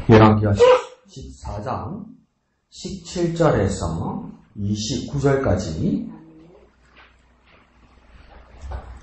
열왕기하 14장 17절에서 29절까지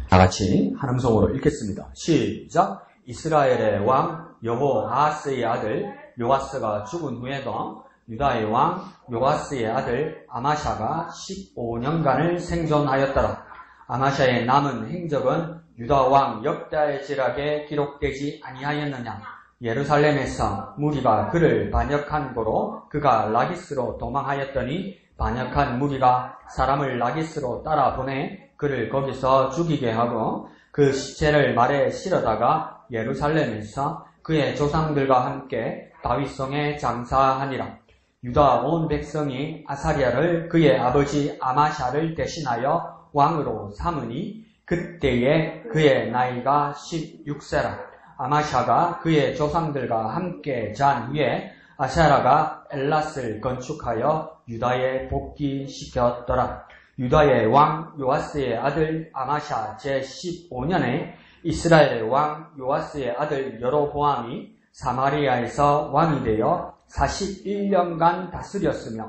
다같이 한 음성으로 읽겠습니다. 시작. 이스라엘의 왕 여호아하스의 아들 요아스가 죽은 후에도 유다의 왕 요아스의 아들 아마샤가 15년간을 생존하였더라. 아마샤의 남은 행적은 유다 왕 역다의 지락에 기록되지 아니하였느냐. 예루살렘에서 무리가 그를 반역한 고로 그가 라기스로 도망하였더니 반역한 무리가 사람을 라기스로 따라 보내 그를 거기서 죽이게 하고 그 시체를 말에 실어다가 예루살렘에서 그의 조상들과 함께 다윗성에 장사하니라. 유다 온 백성이 아사랴를 그의 아버지 아마샤를 대신하여 왕으로 삼으니 그때에 그의 나이가 16세라. 아마샤가 그의 조상들과 함께 잔 후에 아사랴가 엘랏을 건축하여 유다에 복귀시켰더라. 유다의 왕 요아스의 아들 아마샤 제15년에 이스라엘의 왕 요아스의 아들 여로보암이 사마리아에서 왕이 되어 41년간 다스렸으며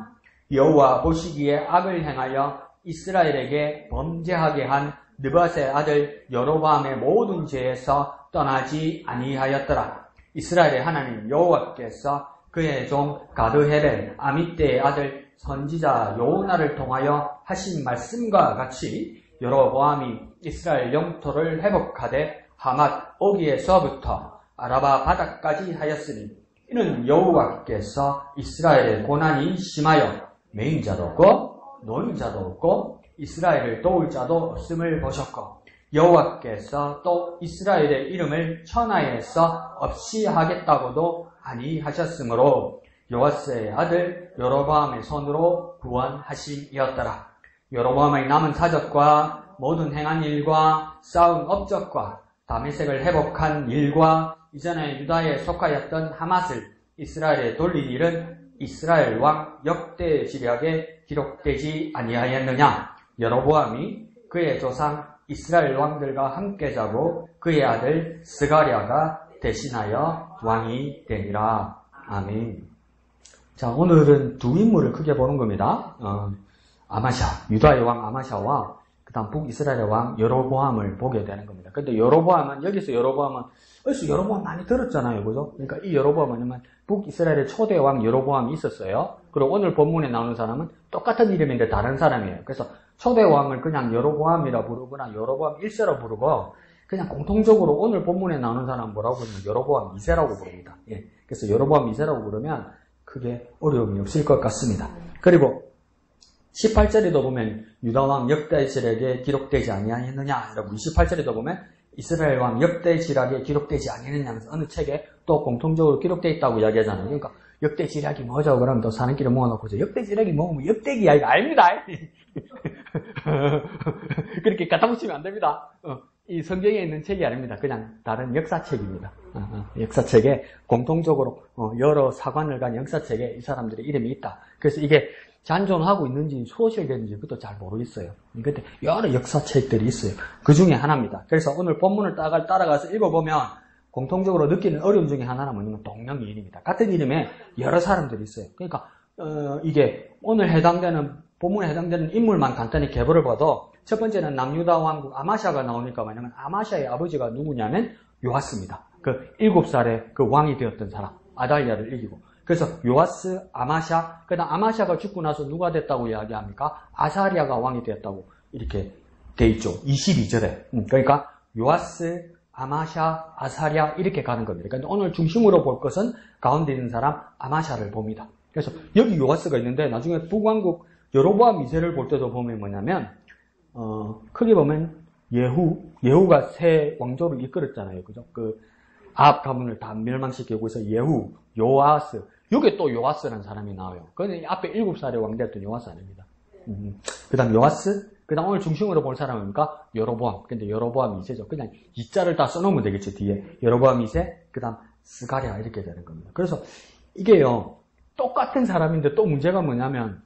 여호와 보시기에 악을 행하여 이스라엘에게 범죄하게 한 느밧의 아들 여로보암의 모든 죄에서 떠나지 아니하였더라. 이스라엘의 하나님 여호와께서 그의 종 가드헤벨 아미떼의 아들 선지자 요나를 통하여 하신 말씀과 같이 여로보암이 이스라엘 영토를 회복하되 하맛 어기에서부터 아라바 바다까지 하였으니 이는 여호와께서 이스라엘의 고난이 심하여 메인 자도 없고 노인 자도 없고 이스라엘을 도울 자도 없음을 보셨고 여호와께서 또 이스라엘의 이름을 천하에서 없이 하겠다고도 아니하셨으므로 요아스의 아들 여로보암의 손으로 구원하심이었더라. 여로보암의 남은 사적과 모든 행한 일과 쌓은 업적과 다메섹을 회복한 일과 이전에 유다에 속하였던 하맛을 이스라엘에 돌린 일은 이스라엘 왕 역대 지략에 기록되지 아니하였느냐. 여로보암이 그의 조상 이스라엘 왕들과 함께 자고 그의 아들 스가랴가 대신하여 왕이 되니라. 아멘. 자, 오늘은 두 인물을 크게 보는 겁니다. 아마샤, 유다의 왕 아마샤와 그 다음 북이스라엘의 왕 여로보암을 보게 되는 겁니다. 근데 여로보암은, 여기서 여로보암은, 어디서 여로보암 많이 들었잖아요. 그죠? 그러니까 이 여로보암은 북이스라엘의 초대 왕 여로보암이 있었어요. 그리고 오늘 본문에 나오는 사람은 똑같은 이름인데 다른 사람이에요. 그래서 초대 왕을 그냥 여로보암이라 부르거나 여로보암 1세라 부르고 그냥 공통적으로 오늘 본문에 나오는 사람은 뭐라고 부르면 여로보암 2세라고 부릅니다. 예. 그래서 여로보암 2세라고 부르면 크게 어려움이 없을 것 같습니다. 그리고 18절에도 보면 유다왕 역대 지략에 기록되지 아니하였느냐 라고 28절에도 보면 이스라엘 왕 역대 지략에 기록되지 아니하느냐 하면서 어느 책에 또 공통적으로 기록되어 있다고 이야기하잖아요. 그러니까 역대 지략이 뭐죠? 그러면 또 사는끼리 모아놓고 역대 지략이 뭐면 역대기야 이거 아닙니다. 그렇게 갖다 붙이면 안 됩니다. 이 성경에 있는 책이 아닙니다. 그냥 다른 역사책입니다. 역사책에 공통적으로 여러 사관을 간 역사책에 이 사람들의 이름이 있다. 그래서 이게 잔존하고 있는지 소실되는지 그것도 잘 모르겠어요. 근데 여러 역사책들이 있어요. 그 중에 하나입니다. 그래서 오늘 본문을 따라가서 읽어보면 공통적으로 느끼는 어려움 중에 하나는 뭐냐면 동명이인입니다. 같은 이름에 여러 사람들이 있어요. 그러니까 이게 오늘 본문에 해당되는 인물만 간단히 계보를 봐도 첫 번째는 남유다 왕국 아마샤가 나오니까 뭐냐면 아마샤의 아버지가 누구냐면 요아스입니다. 그 7살에 그 왕이 되었던 사람 아달랴를 이기고 그래서 요아스, 아마샤, 그 다음 아마샤가 죽고 나서 누가 됐다고 이야기합니까? 아사랴가 왕이 되었다고 이렇게 돼 있죠. 22절에. 그러니까 요아스, 아마샤, 아사랴 이렇게 가는 겁니다. 그러니까 오늘 중심으로 볼 것은 가운데 있는 사람 아마샤를 봅니다. 그래서 여기 요아스가 있는데 나중에 북왕국 여로보암 2세를 볼 때도 보면 뭐냐면 크게 보면 예후가 새 왕조를 이끌었잖아요. 그죠? 그 아합 가문을 다 멸망시키고 있어 예후, 요아스. 여기 또 요아스라는 사람이 나와요. 그런데 앞에 7살의 왕 됐던 요아스 아닙니다. 그 다음 요아스, 그 다음 오늘 중심으로 볼 사람입니까? 여로보암. 근데 여로보암 2세죠. 그냥 2자를 다 써놓으면 되겠죠, 뒤에. 여로보암 2세, 그 다음 스가랴 이렇게 되는 겁니다. 그래서 이게요, 똑같은 사람인데 또 문제가 뭐냐면,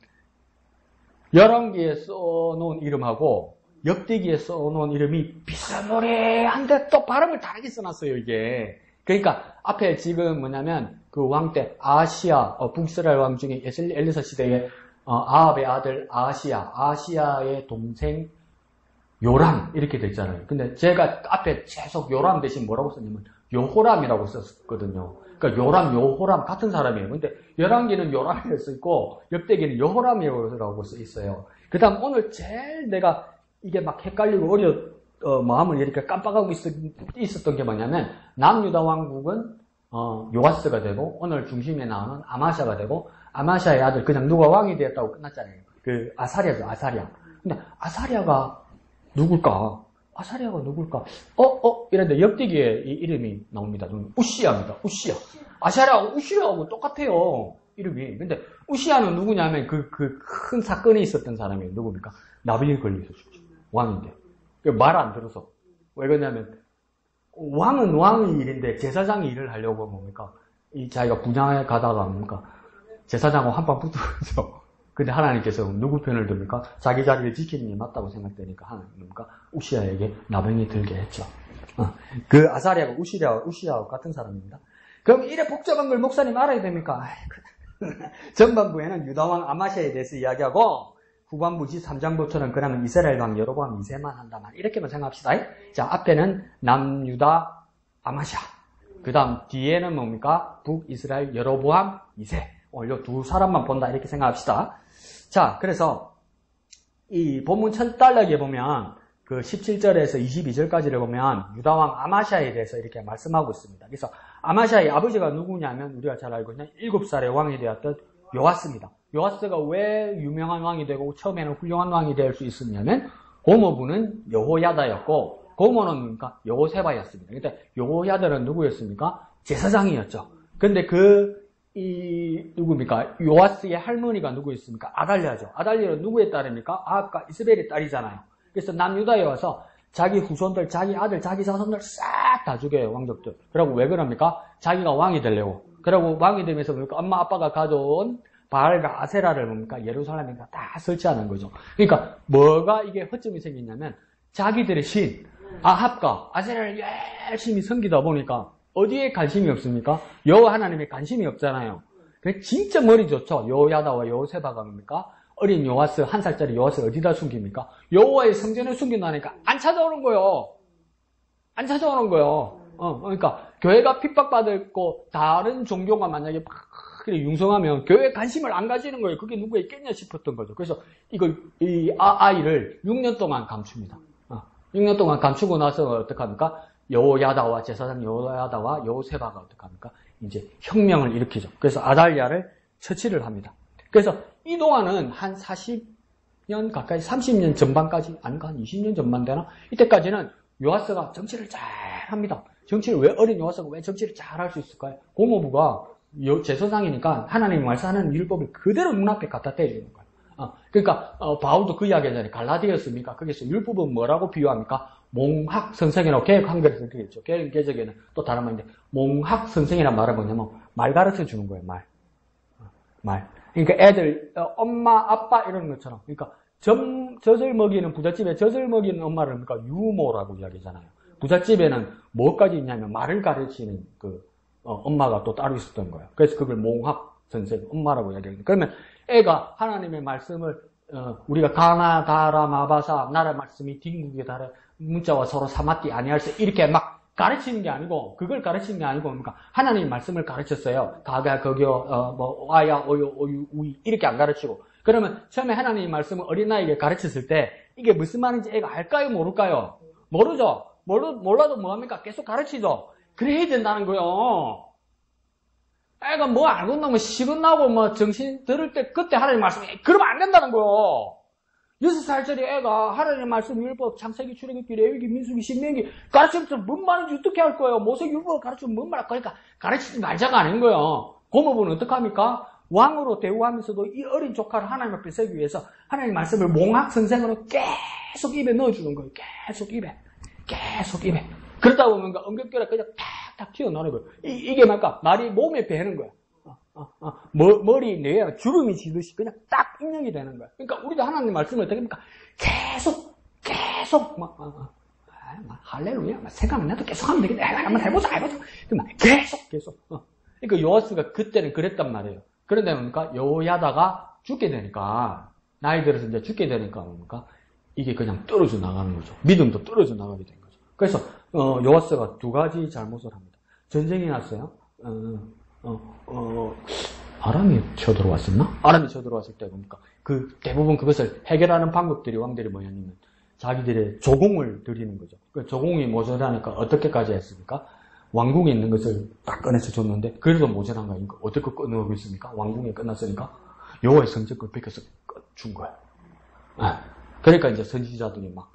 열왕기에 써놓은 이름하고 역대기에 써놓은 이름이 비슷한 노래한데 또 발음을 다르게 써놨어요, 이게. 그러니까 앞에 지금 뭐냐면 그 왕 때 아하시아, 북이스라엘 왕 중에 엘리사 시대에 아합의 아들 아하시아의 동생 요람 이렇게 됐잖아요. 근데 제가 앞에 계속 요람 대신 뭐라고 썼냐면 요호람이라고 썼거든요. 그러니까 요호람 같은 사람이에요. 근데 열왕기는 요람이라고 써있고 역대기는 여호람이라고 써있어요. 그 다음 오늘 제일 내가 이게 막 헷갈리고 마음을 이렇게 깜빡하고 있었던 게 뭐냐면 남유다 왕국은 요아스가 되고 오늘 중심에 나오는 아마샤가 되고 아마샤의 아들 그냥 누가 왕이 되었다고 끝났잖아요. 그 아사리아죠. 아사리아. 근데 아사리아가 누굴까? 이런데 역대기에 이 이름이 나옵니다. 우시아입니다. 우시아. 아사리아하고 우시아하고 똑같아요. 이름이. 근데 우시아는 누구냐면 그 큰 사건이 있었던 사람이에요. 누굽니까? 나비에 걸려서 죽죠. 왕인데. 말 안 들어서. 왜 그러냐면 왕은 왕의 일인데 제사장이 일을 하려고 뭡니까? 자기가 분야에 가다가 뭡니까? 제사장하고 한판 붙어서. 근데 하나님께서 누구 편을 듭니까? 자기 자리를 지키는 게 맞다고 생각되니까 하나님과 우시아에게 나병이 들게 했죠. 그 아사리아가 우시아와 같은 사람입니다. 그럼 이래 복잡한 걸 목사님 알아야 됩니까? 전반부에는 유다왕 아마샤에 대해서 이야기하고 후반부 13장부터는 그러면 이스라엘 왕 여로보암 2세만 한다만 이렇게만 생각합시다. 자, 앞에는 남유다 아마샤. 그 다음 뒤에는 뭡니까? 북이스라엘 여로보암 2세. 오늘 두 사람만 본다 이렇게 생각합시다. 자, 그래서 이 본문 첫 단락에 보면 그 17절에서 22절까지를 보면 유다왕 아마샤에 대해서 이렇게 말씀하고 있습니다. 그래서 아마샤의 아버지가 누구냐면 우리가 잘 알고 있는 7살의 왕이 되었던 요아스입니다. 요아스가 왜 유명한 왕이 되고 처음에는 훌륭한 왕이 될 수 있었냐면 고모부는 여호야다였고 고모는 뭡니까? 여호세바였습니다. 근데 여호야다는 누구였습니까? 제사장이었죠. 근데 누굽니까? 요아스의 할머니가 누구였습니까? 아달랴죠. 아달랴는 누구의 딸입니까? 아합과 이스벨의 딸이잖아요. 그래서 남유다에 와서 자기 후손들, 자기 아들, 자기 자손들 싹 다 죽여요, 왕족들. 그리고 왜 그럽니까? 자기가 왕이 되려고. 그리고 왕이 되면서 뭡니까? 엄마, 아빠가 가져온 바알과 아세라를 뭡니까? 예루살렘에 다 설치하는 거죠. 그러니까 뭐가 이게 허점이 생겼냐면 자기들의 신, 아합과 아세라를 열심히 섬기다 보니까 어디에 관심이 없습니까? 여호와 하나님에 관심이 없잖아요. 진짜 머리 좋죠. 여호야다와 여호세바가 뭡니까? 어린 요아스, 1살짜리 요아스를 어디다 숨깁니까? 여호와의 성전에 숨긴다니까 안 찾아오는 거예요. 안 찾아오는 거예요. 그러니까 교회가 핍박받고 다른 종교가 만약에 막 융성하면 교회에 관심을 안 가지는 거예요. 그게 누구에 있겠냐 싶었던 거죠. 그래서 이 아이를 6년 동안 감춥니다. 6년 동안 감추고 나서 어떡합니까? 여호야다와 제사장 여호야다와 여호세바가 어떡합니까? 이제 혁명을 일으키죠. 그래서 아달랴를 처치를 합니다. 그래서 이 동안은 한 40년 가까이 30년 전반까지 아닌가 한 20년 전반 되나? 이때까지는 요아스가 정치를 잘 합니다. 정치를 왜 어린 요아스가 왜 정치를 잘 할 수 있을까요? 고모부가 제사장이니까 하나님이 말씀하는 율법을 그대로 눈앞에 갖다 대주는 거예요. 그러니까 바울도 그 이야기 하잖아요. 갈라디아였습니까? 거기서 율법은 뭐라고 비유합니까? 몽학 선생이라고 개혁 한글에서 그렇게 했죠. 개혁 개적에는 또 다른 말인데 몽학 선생이란 말은 뭐냐면 말 가르쳐 주는 거예요. 말. 그러니까 애들 엄마 아빠 이런 것처럼 그러니까 젖을 먹이는 부잣집에 젖을 먹이는 엄마를 그러니까 유모라고 이야기하잖아요. 부잣집에는 뭐까지 있냐면 말을 가르치는 엄마가 또 따로 있었던 거예요. 그래서 그걸 몽학 선생 엄마라고 이야기합니다. 그러면 애가 하나님의 말씀을 우리가 가나 다라 마바사 나라 말씀이 딩국에 달해 문자와 서로 사마띠 아니할세 이렇게 막 가르치는 게 아니고 그걸 가르치는 게 아니고 그러니까 하나님의 말씀을 가르쳤어요. 가가 거기요 와야 오요 오유 우이 이렇게 안 가르치고 그러면 처음에 하나님의 말씀을 어린아이에게 가르쳤을 때 이게 무슨 말인지 애가 알까요 모를까요? 모르죠. 몰라도 뭐합니까? 계속 가르치죠. 그래야 된다는 거예요. 애가 뭐 알고 나면 시간 나고 뭐 정신 들을 때 그때 하나님 말씀이 그러면 안 된다는 거예요. 6살짜리 애가 하나님 말씀 율법 창세기 출애굽기 레위기 민수기 신명기 가르치면서 뭔 말인지 어떻게 할 거예요. 모세기 율법 가르치면 뭔 말 할 거니까 가르치지 말자가 아닌 거예요. 고모부는 어떡합니까? 왕으로 대우하면서도 이 어린 조카를 하나님 앞에 세기 위해서 하나님 말씀을 몽학 선생으로 계속 입에 넣어주는 거예요. 계속 입에. 그러다 보면 엉겹결에 그냥 탁탁 튀어나오는 거예요. 이게 말까? 말이 몸에 배는 거야. 머리 뇌에 주름이 지듯이 그냥 딱 입력이 되는 거야. 그러니까 우리도 하나님 말씀을 어떻게 합니까? 계속 할렐루야. 생각나도 계속 하면 되겠네. 한번 해보자. 계속. 그러니까 요아스가 그때는 그랬단 말이에요. 그런데 뭡니까? 여호야다가 죽게 되니까, 나이 들어서 이제 죽게 되니까 뭡니까? 이게 그냥 떨어져 나가는 거죠. 믿음도 떨어져 나가게 된 거죠. 그래서, 요아스가 두 가지 잘못을 합니다. 전쟁이 났어요. 아람이 쳐들어왔었나? 아람이 쳐들어왔을 때 뭡니까? 대부분 그것을 해결하는 방법들이 왕들이 뭐냐면, 자기들의 조공을 드리는 거죠. 그 조공이 모자라니까 어떻게까지 했습니까? 왕궁에 있는 것을 딱 꺼내서 줬는데, 그래도 모자란 거니까 어떻게 꺼내고 있습니까? 왕궁에 끝났으니까 여호와의 성전을 뺏겨서 준 거예요. 그러니까 이제 선지자들이 막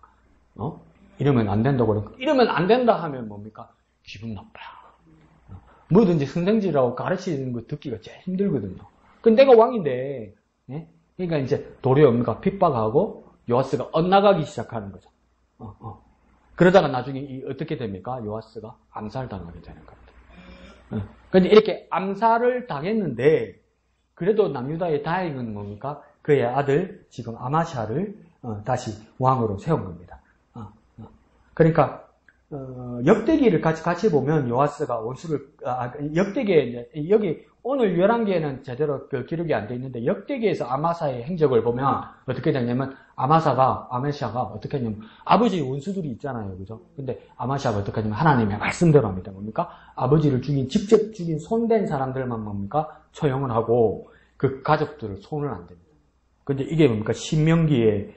이러면 안 된다고 그러니까 이러면 안 된다 하면 뭡니까? 기분 나빠요. 뭐든지 선생지라고 가르치는 거 듣기가 제일 힘들거든요. 근데 내가 왕인데, 그러니까 이제 도리어 뭡니까? 핍박하고 요아스가 엇나가기 시작하는 거죠. 그러다가 나중에 어떻게 됩니까? 요아스가 암살당하게 되는 겁니다. 근데 이렇게 암살을 당했는데, 그래도 남유다의 다행은 뭡니까? 그의 아들, 지금 아마샤를 다시 왕으로 세운 겁니다. 그러니까, 역대기를 같이 보면 요아스가 원수를, 역대기에, 여기, 오늘 열왕기에는 제대로 그 기록이 안 돼 있는데, 역대기에서 아마사의 행적을 보면 어떻게 되냐면, 아마샤가 어떻게 하냐면, 아버지 원수들이 있잖아요. 그죠? 근데 아마샤가 어떻게 하냐면, 하나님의 말씀대로 합니다. 뭡니까? 아버지를 직접 죽인 손댄 사람들만 뭡니까? 처형을 하고, 그 가족들을 손을 안 댑니다. 근데 이게 뭡니까? 신명기에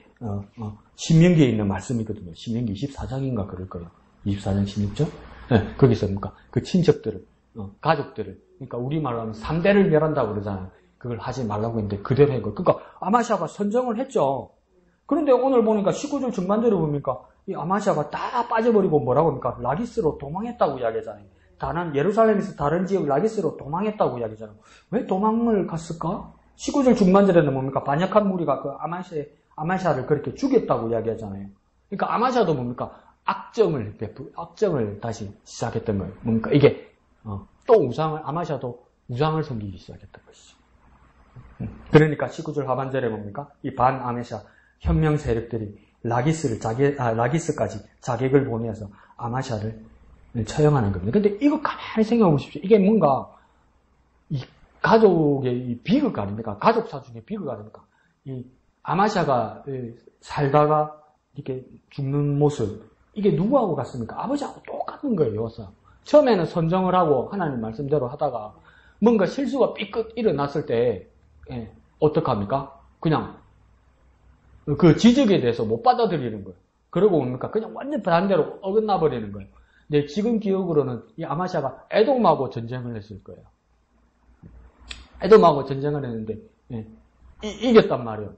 있는 말씀이거든요. 신명기 24장인가 그럴 거예요. 24장 16절? 네, 거기서 뭡니까? 그 친척들을, 가족들을, 그러니까 우리말로 하면 3대를 멸한다고 그러잖아요. 그걸 하지 말라고 했는데 그대로 한 거예요. 그러니까 아마샤가 선정을 했죠. 그런데 오늘 보니까 19절 중반절에 보니까 이 아마샤가 다 빠져버리고 뭐라고 합니까? 라기스로 도망했다고 이야기하잖아요. 다른 예루살렘에서 다른 지역 라기스로 도망했다고 이야기하잖아요. 왜 도망을 갔을까? 19절 중반절에는 뭡니까? 반역한 무리가 그 아마샤를 그렇게 죽였다고 이야기하잖아요. 그러니까 아마샤도 뭡니까? 악정을 다시 시작했던 거예요. 뭡니까? 이게 또 아마샤도 우상을 섬기기 시작했던 것이죠. 그러니까 19절 하반절에 뭡니까? 이 반아메샤 현명 세력들이 라기스까지 자객을 보내서 아마샤를 처형하는 겁니다. 근데 이거 가만히 생각해 보십시오. 이게 뭔가 이 가족의 이 비극 아닙니까? 가족사 중에 비극 아닙니까? 이 아마샤가 살다가 이렇게 죽는 모습, 이게 누구하고 같습니까? 아버지하고 똑같은 거예요. 처음에는 선정을 하고 하나님 말씀대로 하다가 뭔가 실수가 삐끗 일어났을 때 어떡합니까? 그냥 그 지적에 대해서 못 받아들이는 거예요. 그러고 뭡니까? 그냥 완전 반대로 어긋나 버리는 거예요. 근데 지금 기억으로는 이 아마샤가 에돔하고 전쟁을 했을 거예요. 에돔하고 전쟁을 했는데 이겼단 말이에요.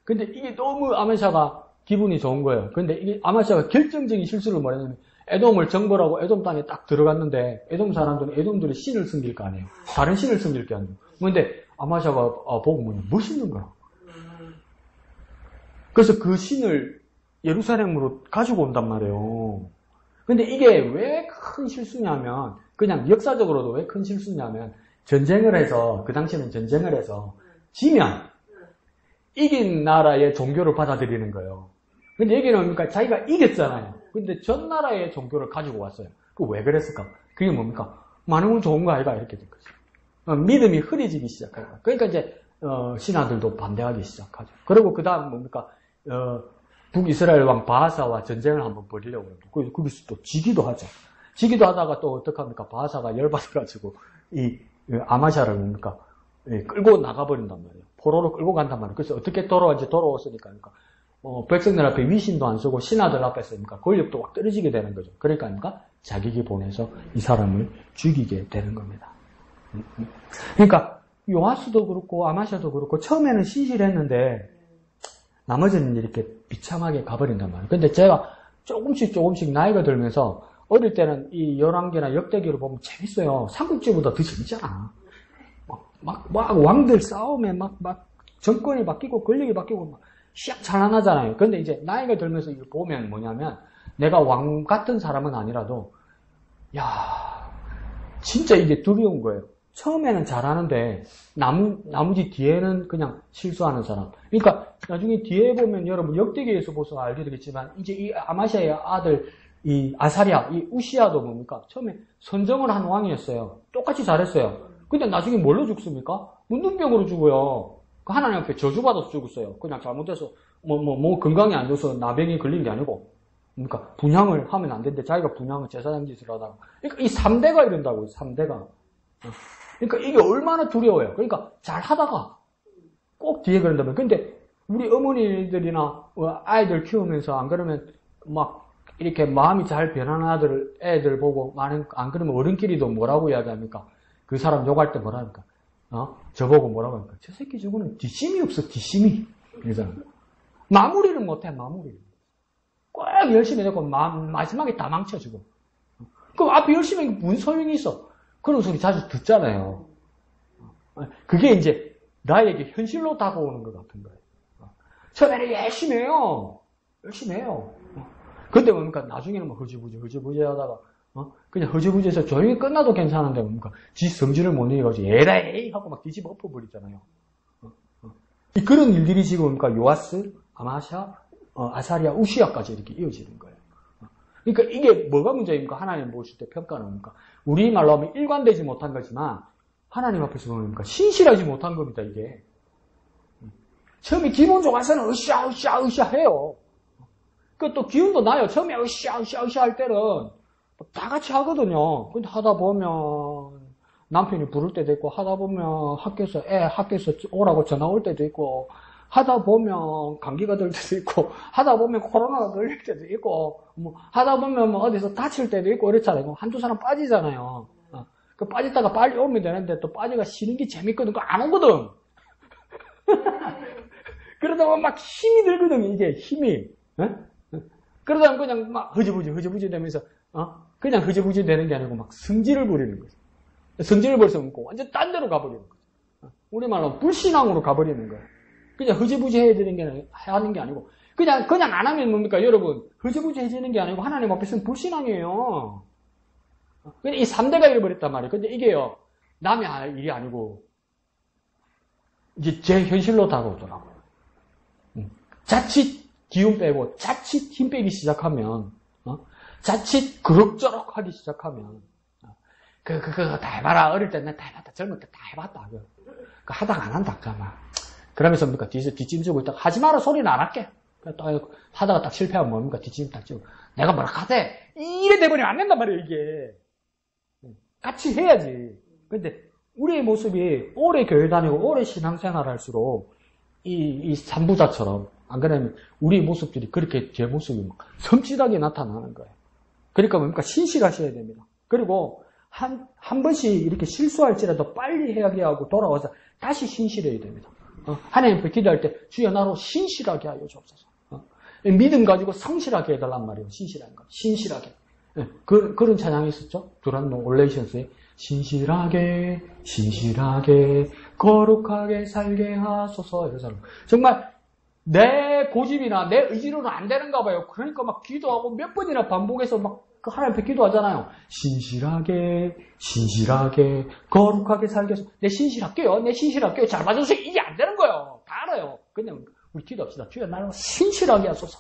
근데 이게 너무 아마샤가 기분이 좋은 거예요. 근데 이게 아마샤가 결정적인 실수를 뭐냐면 에돔을 정벌하고 에돔 땅에 딱 들어갔는데 에돔 사람들은 에돔들이 신을 섬길 거 아니에요. 다른 신을 섬길 게 아니에요. 근데 아마샤가 보고 뭐냐, 멋있는 거야. 그래서 그 신을 예루살렘으로 가지고 온단 말이에요. 근데 이게 왜 큰 실수냐면, 그냥 역사적으로도 왜 큰 실수냐면, 전쟁을 해서, 그 당시에는 전쟁을 해서, 지면, 이긴 나라의 종교를 받아들이는 거예요. 근데 여기는 뭡니까? 자기가 이겼잖아요. 근데 전 나라의 종교를 가지고 왔어요. 그 왜 그랬을까? 그게 뭡니까? 많은 건 좋은 거 아이가? 이렇게 된 거죠. 믿음이 흐려지기 시작해요. 그러니까 이제, 신하들도 반대하기 시작하죠. 그리고 그 다음 뭡니까? 북이스라엘 왕 바하사와 전쟁을 한번 벌이려고 합니다. 거기서 또 지기도 하죠. 지기도 하다가 또 어떡합니까? 바하사가 열받아가지고 이 아마샤를 뭡니까? 끌고 나가버린단 말이에요. 포로로 끌고 간단 말이에요. 그래서 어떻게 돌아왔으니까. 백성들 앞에 위신도 안 쓰고 신하들 앞에서 권력도 확 떨어지게 되는 거죠. 그러니까 자기가 보내서 이 사람을 죽이게 되는 겁니다. 그러니까 요아스도 그렇고 아마샤도 그렇고 처음에는 신실했는데 나머지는 이렇게 비참하게 가버린단 말이에요. 근데 제가 조금씩 나이가 들면서 어릴 때는 이 열왕기나 역대기를 보면 재밌어요. 삼국지보다 더 재밌잖아. 막 왕들 싸움에 막 정권이 바뀌고 권력이 바뀌고 막 시약찬란하잖아요. 근데 이제 나이가 들면서 이걸 보면 뭐냐면 내가 왕 같은 사람은 아니라도 진짜 이게 두려운 거예요. 처음에는 잘하는데 나머지 뒤에는 그냥 실수하는 사람. 그러니까 나중에 뒤에 보면 여러분 역대기에서 보서 알게 되겠지만 이제 이 아마샤의 아들 이 아사랴, 이 우시야도 뭡니까? 처음에 선정을 한 왕이었어요. 똑같이 잘했어요. 근데 나중에 뭘로 죽습니까? 문둥병으로 죽어요. 하나님 앞에 저주받아서 죽었어요. 그냥 잘못해서 건강이 안 좋아서 나병이 걸린 게 아니고. 그러니까 분향을 하면 안 되는데 자기가 분향을 제사장 짓을 하다가. 그러니까 이 3대가 이런다고요. 3대가. 그러니까 이게 얼마나 두려워요. 그러니까 잘 하다가 꼭 뒤에 그런다면. 근데 우리 어머니들이나 아이들 키우면서 안 그러면 막 이렇게 마음이 잘 변하는 애들 보고 안 그러면 어른끼리도 뭐라고 이야기합니까? 그 사람 욕할 때 뭐라 합니까? 저보고 뭐라고 합니까? 저 새끼 저거는 뒷심이 없어, 뒷심이. 그러잖아. 마무리를 못해, 마무리를. 꼭 열심히 해놓고 마지막에 다 망쳐주고. 그럼 앞에 열심히 하는 게 무슨 소용이 있어? 그런 소리 자주 듣잖아요. 그게 이제 나에게 현실로 다가오는 것 같은 거예요. 처음에는 열심히 해요. 열심히 해요. 근데 뭡니까? 나중에는 뭐 허지부지 하다가, 그냥 허지부지해서 조용히 끝나도 괜찮은데 뭡니까? 지 성질을 못 내가지고 에라이 하고 막 뒤집어 엎어버리잖아요. 그런 일들이 지금 뭡니까? 요아스, 아마샤, 아사랴, 우시야까지 이렇게 이어지는 거예요. 그러니까 이게 뭐가 문제입니까? 하나님 보실 때 평가는 뭡니까? 우리말로 하면 일관되지 못한 거지만 하나님 앞에서 뭡니까? 신실하지 못한 겁니다, 이게. 처음에 기분 좋아서는 으쌰 해요. 그 또 기운도 나요. 처음에 으쌰 할 때는 다 같이 하거든요. 근데 하다 보면 남편이 부를 때도 있고, 하다 보면 학교에서 오라고 전화 올 때도 있고, 하다 보면 감기가 들 때도 있고, 하다 보면 코로나가 걸릴 때도 있고, 하다 보면 어디서 다칠 때도 있고, 이렇잖아요. 한두 사람 빠지잖아요. 그 빠졌다가 빨리 오면 되는데, 또 빠지가 쉬는 게 재밌거든. 그거 안 오거든. 그러다 보면 막 힘이 들거든요, 이게, 힘이. 그러다 보면 그냥 막 허지부지 되면서, 그냥 허지부지 되는 게 아니고 막 성질을 부리는 거죠. 성질을 벌써 먹고 완전 딴 데로 가버리는 거죠. 우리말로 불신앙으로 가버리는 거예요. 그냥 허지부지 하는 게 아니고, 그냥 안 하면 뭡니까, 여러분? 허지부지 해지는 게 아니고 하나님 앞에서는 불신앙이에요. 이 3대가 잃어버렸단 말이에요. 근데 이게요, 남의 일이 아니고, 이제 제 현실로 다가오더라고요. 자칫 기운 빼고, 자칫 힘 빼기 시작하면, 자칫 그럭저럭 하기 시작하면, 그거 다 해봐라. 어릴 때는 다 해봤다. 젊을 때 다 해봤다. 그 하다가 안 한다. 그러면서 뭡니까? 뒤에서 뒷짐 지고 있다가 하지 마라 소리는 안 할게. 하다가 딱 실패하면 뭡니까? 뒷짐 딱 지고. 내가 뭐라 하대? 이래 돼버리면 안 된단 말이에요, 이게. 같이 해야지. 근데 우리의 모습이 오래 교회 다니고 오래 신앙생활 할수록 이 삼부자처럼 안 그러면 우리 모습들이 그렇게 제 모습이 막 섬찟하게 나타나는 거예요. 그러니까 뭡니까? 신실하셔야 됩니다. 그리고 한 번씩 이렇게 실수할지라도 빨리 해야게 하고 돌아와서 다시 신실해야 됩니다. 하나님 앞에 기도할 때 주여 나로 신실하게 하여 주옵소서. 믿음 가지고 성실하게 해달란 말이에요. 신실한 거. 신실하게. 그런 찬양이 있었죠. 두란노 올레이션스에 신실하게 거룩하게 살게 하소서. 이러잖아요. 정말 내 고집이나 내 의지로는 안 되는가 봐요. 그러니까 막 기도하고 몇 번이나 반복해서 막 그 하나님 앞에 기도하잖아요. 신실하게 거룩하게 살게 해서 내 신실할게요. 잘 봐주세요. 이게 안 되는 거예요. 다 알아요. 그냥 우리 기도합시다. 주여 나를 신실하게 하소서.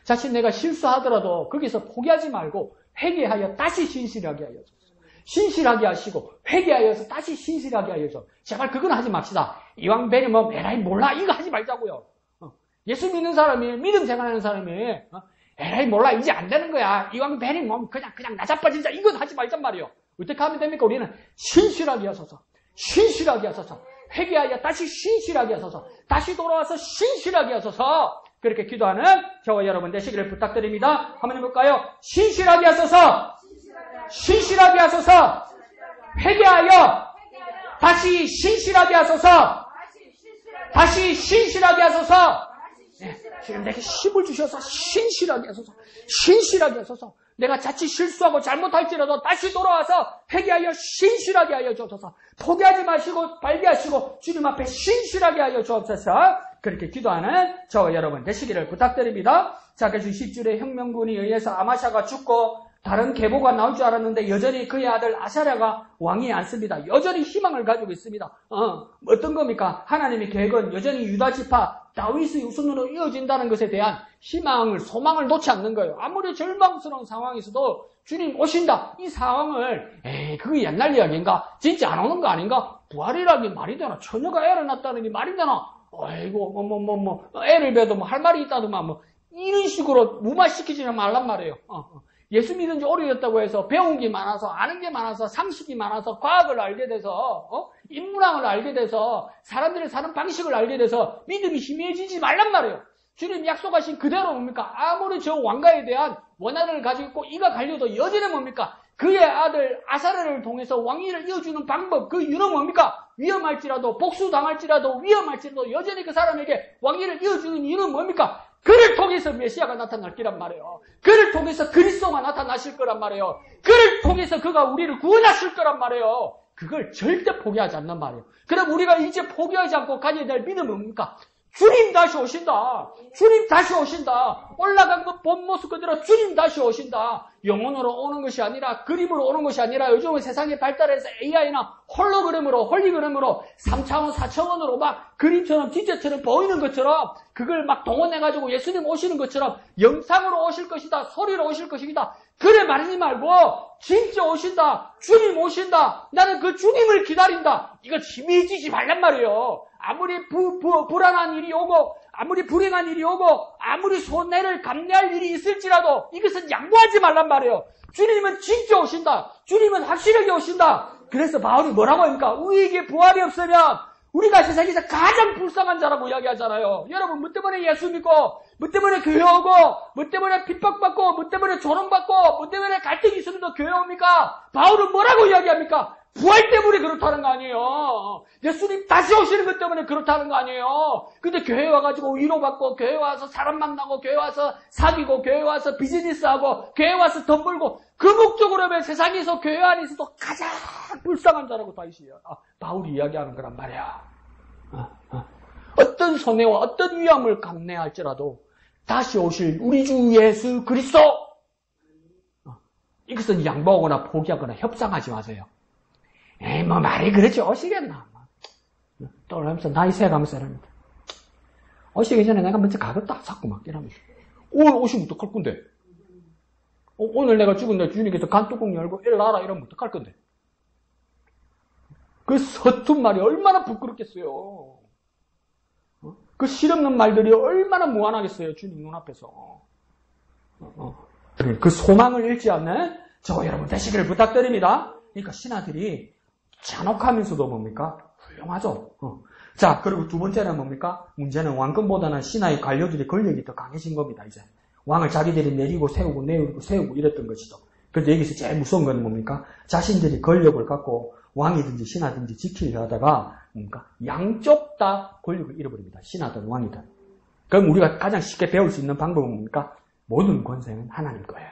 자칫 내가 실수하더라도 거기서 포기하지 말고 회개하여 다시 신실하게 하여 주소서. 신실하게 하시고 회개하여서 다시 신실하게 하여 주소서. 제발 그건 하지 맙시다. 이왕 베리 에라이 몰라 이거 하지 말자고요. 예수 믿는 사람이 믿음 생활하는 사람이 에라이 몰라 이제 안 되는 거야. 이왕 베리 그냥 나 자빠진다 이건 하지 말잔 말이요. 어떻게 하면 됩니까? 우리는 신실하게 하소서. 회개하여 다시 신실하게 하소서. 다시 돌아와서 신실하게 하소서. 그렇게 기도하는 저와 여러분 되시기를 부탁드립니다. 한번 해볼까요? 신실하게 하소서. 회개하여 다시 신실하게 하소서. 네, 지금 내게 힘을 주셔서 신실하게 하소서. 내가 자칫 실수하고 잘못할지라도 다시 돌아와서 회개하여 신실하게 하여 주옵소서. 포기하지 마시고 발기하시고 주님 앞에 신실하게 하여 주옵소서. 그렇게 기도하는 저와 여러분 되시기를 부탁드립니다. 자, 그래서 10줄의 혁명군에 의해서 아마샤가 죽고 다른 계보가 나올 줄 알았는데 여전히 그의 아들 아사랴가 왕위에 앉습니다. 여전히 희망을 가지고 있습니다. 어떤 겁니까? 하나님의 계획은 여전히 유다 지파 다윗의 후손으로 이어진다는 것에 대한 희망을, 소망을 놓지 않는 거예요. 아무리 절망스러운 상황에서도 주님 오신다. 이 상황을 그게 옛날 이야기인가? 진짜 안 오는 거 아닌가? 부활이라는 게 말이 되나? 처녀가 애를 낳았다는 게 말이 되나? 아이고 애를 배도 할 말이 있다더만 이런 식으로 무마시키지 말란 말이에요. 예수 믿은 지 오래됐다고 해서 배운 게 많아서 아는 게 많아서 상식이 많아서 과학을 알게 돼서 인문학을 알게 돼서 사람들이 사는 방식을 알게 돼서 믿음이 희미해지지 말란 말이에요. 주님 약속하신 그대로 뭡니까? 아무리 저 왕가에 대한 원한을 가지고 있고 이가 갈려도 여전히 뭡니까? 그의 아들 아사랴를 통해서 왕위를 이어주는 방법, 그 이유는 뭡니까? 위험할지라도 복수당할지라도 위험할지라도 여전히 그 사람에게 왕위를 이어주는 이유는 뭡니까? 그를 통해서 메시아가 나타날 거란 말이에요. 그를 통해서 그리스도가 나타나실 거란 말이에요. 그를 통해서 그가 우리를 구원하실 거란 말이에요. 그걸 절대 포기하지 않는 말이에요. 그럼 우리가 이제 포기하지 않고 가져야 될 믿음은 뭡니까? 주님 다시 오신다. 주님 다시 오신다. 올라간 그 본 모습 그대로 주님 다시 오신다. 영혼으로 오는 것이 아니라 그림으로 오는 것이 아니라 요즘은 세상에 발달해서 AI나 홀로그램으로 3차원, 4차원으로 막 그림처럼 진짜처럼 보이는 것처럼 그걸 막 동원해가지고 예수님 오시는 것처럼 영상으로 오실 것이다. 소리로 오실 것이다. 그래 말하지 말고 진짜 오신다. 주님 오신다. 나는 그 주님을 기다린다. 이거 희미해지지 말란 말이에요. 아무리 불안한 일이 오고 아무리 불행한 일이 오고 아무리 손해를 감내할 일이 있을지라도 이것은 양보하지 말란 말이에요. 주님은 진짜 오신다. 주님은 확실하게 오신다. 그래서 바울이 뭐라고 합니까? 우리에게 부활이 없으면 우리가 세상에서 가장 불쌍한 자라고 이야기하잖아요. 여러분 뭐 때문에 예수 믿고 뭐 때문에 교회 오고 뭐 때문에 핍박받고 뭐 때문에 조롱받고 뭐 때문에 갈등이 있으면서 교회 옵니까? 바울은 뭐라고 이야기합니까? 부활 때문에 그렇다는 거 아니에요. 예수님 다시 오시는 것 때문에 그렇다는 거 아니에요. 근데 교회 와가지고 위로받고 교회 와서 사람 만나고 교회 와서 사귀고 교회 와서 비즈니스하고 교회 와서 돈 벌고 그 목적으로 하면 세상에서 교회 안에서도 가장 불쌍한 자라고 바울이 이야기하는 거란 말이야. 어떤 손해와 어떤 위험을 감내할지라도 다시 오실 우리 주 예수 그리스도 이것은 양보하거나 포기하거나 협상하지 마세요. 뭐 말이 그렇지 오시겠나. 또 그러면서 나이 세가면서 이럽니다. 오시기 전에 내가 먼저 가겠다. 자꾸 막 이러면서. 오늘 오시면 어떡할 건데? 오늘 내가 죽은데 주님께서 간뚜껑 열고 일어나라 이러면 어떡할 건데? 그 서툰 말이 얼마나 부끄럽겠어요. 그 실없는 말들이 얼마나 무한하겠어요. 주님 눈앞에서. 그 소망을 잃지 않는 저 여러분 되시기를 부탁드립니다. 그러니까 신하들이 잔혹하면서도 뭡니까? 훌륭하죠. 자, 그리고 두 번째는 뭡니까? 문제는 왕권보다는 신하의 관료들의 권력이 더 강해진 겁니다, 이제. 왕을 자기들이 내리고 세우고 이랬던 것이죠. 그런데 여기서 제일 무서운 건 뭡니까? 자신들이 권력을 갖고 왕이든지 신하든지 지키려 하다가 뭡니까? 양쪽 다 권력을 잃어버립니다. 신하든 왕이든. 그럼 우리가 가장 쉽게 배울 수 있는 방법은 뭡니까? 모든 권세는 하나님 거예요.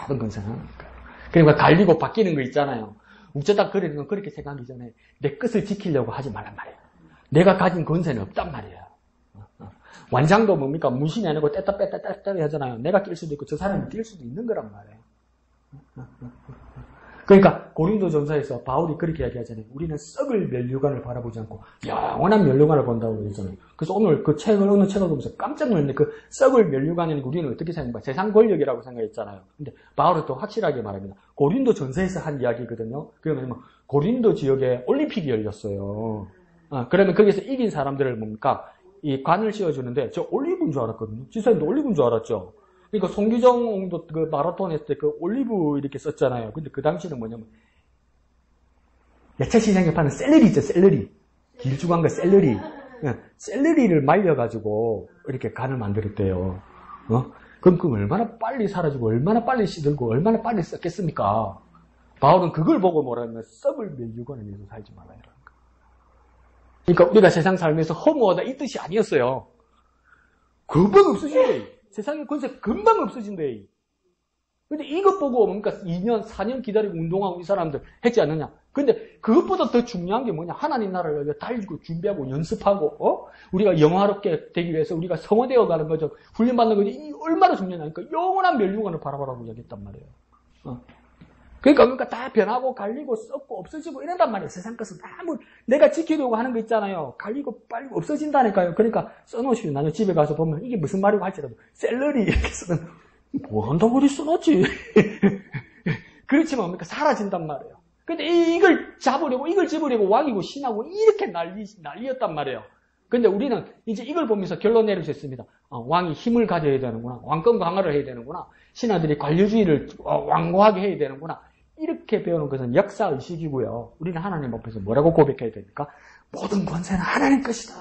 모든 권세는 하나님 거예요. 그러니까 갈리고 바뀌는 거 있잖아요. 우쩌다 그렇게 생각하기 전에 내 끝을 지키려고 하지 말란 말이에요. 내가 가진 권세는 없단 말이에요. 완장도 뭡니까? 문신이 아니고 뗐다 뺐다 하잖아요. 내가 낄 수도 있고 저 사람이 낄 수도 있는 거란 말이에요. 그러니까 고린도전서에서 바울이 그렇게 이야기하잖아요. 우리는 썩을 면류관을 바라보지 않고 영원한 면류관을 본다고 그러잖아요. 그래서 오늘 그 어느 책을 보면서 깜짝 놀랐는데 그 썩을 면류관에는 우리는 어떻게 생각합니까? 세상 권력이라고 생각했잖아요. 근데 바울은 또 확실하게 말합니다. 고린도전서에서 한 이야기거든요. 그러면 고린도 지역에 올림픽이 열렸어요. 그러면 거기서 이긴 사람들을 뭡니까? 이 관을 씌워주는데 저 올리브인 줄 알았거든요. 지사님도 올리브인 줄 알았죠. 그러니까 송기정도 그 마라톤 했을 때 그 올리브 이렇게 썼잖아요. 근데 그 당시는 뭐냐면 야채 시장에 파는 샐러리 있죠, 샐러리. 길쭉한 거 샐러리. 샐러리를 말려가지고 이렇게 간을 만들었대요. 그럼 얼마나 빨리 사라지고 얼마나 빨리 시들고 얼마나 빨리 썩겠습니까? 바울은 그걸 보고 뭐라면 썩을 면류관을 위해서 살지 말아야 하는 거. 그러니까 우리가 세상 살면서 허무하다 이 뜻이 아니었어요. 금방 없어진대. 세상의 권세 금방 없어진대. 근데 이것 보고 뭡니까? 2년, 4년 기다리고 운동하고 이 사람들 했지 않느냐? 근데 그것보다 더 중요한 게 뭐냐? 하나님 나라를 위해 달리고 준비하고 연습하고, 우리가 영화롭게 되기 위해서 우리가 성화되어 가는 거죠. 훈련받는 거죠. 이 얼마나 중요하니까 영원한 멸류관을 바라보라고 이야기했단 말이에요. 그러니까 다 변하고 갈리고 썩고 없어지고 이런단 말이에요. 세상 것은 아무 내가 지키려고 하는 거 있잖아요. 갈리고 빨리 없어진다니까요. 그러니까 써놓으시면 나중에 집에 가서 보면 이게 무슨 말이고 할지라도 샐러리 이렇게 쓰는 뭐 한다고 그리 써놨지. 그렇지만 뭡니까? 사라진단 말이에요. 근데 이걸 집으려고 왕이고 신하고 이렇게 난리였단 말이에요. 근데 우리는 이제 이걸 보면서 결론 내릴 수 있습니다. 왕이 힘을 가져야 되는구나. 왕권 강화를 해야 되는구나. 신하들이 관료주의를 완고하게 해야 되는구나. 이렇게 배우는 것은 역사의식이고요. 우리는 하나님 앞에서 뭐라고 고백해야 됩니까? 모든 권세는 하나님 것이다.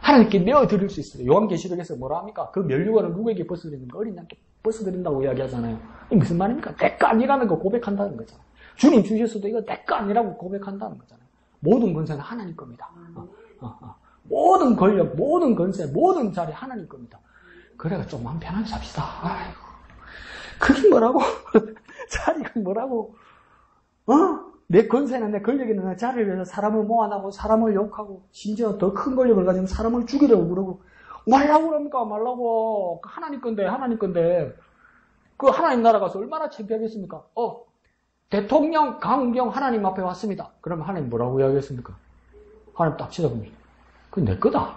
하나님께 내어드릴 수 있어요. 요한계시록에서 뭐라 합니까? 그 멸류관을 누구에게 벗어드리는가? 어린 양께 벗어드린다고 이야기하잖아요. 이게 무슨 말입니까? 내 거 아니라는 거 고백한다는 거잖아요. 주님 주셨어도 이거 내 거 아니라고 고백한다는 거잖아요. 모든 권세는 하나님 겁니다. 모든 권력, 모든 권세, 모든 자리 하나님 겁니다. 그래가 좀 마음 편하게 삽시다. 아이고, 그게 뭐라고? 자리가 뭐라고? 내 권세는 내 권력이는 내 자리를 위해서 사람을 모아나고 사람을 욕하고 심지어 더 큰 권력을 가지고 사람을 죽이려고 그러고 말라고 그럽니까? 말라고. 하나님 건데 그 하나님 나라 가서 얼마나 창피하겠습니까? 대통령 강경 하나님 앞에 왔습니다. 그러면 하나님 뭐라고 이야기했습니까? 하나님 딱 쳐다봅니다. 그건 내 거다.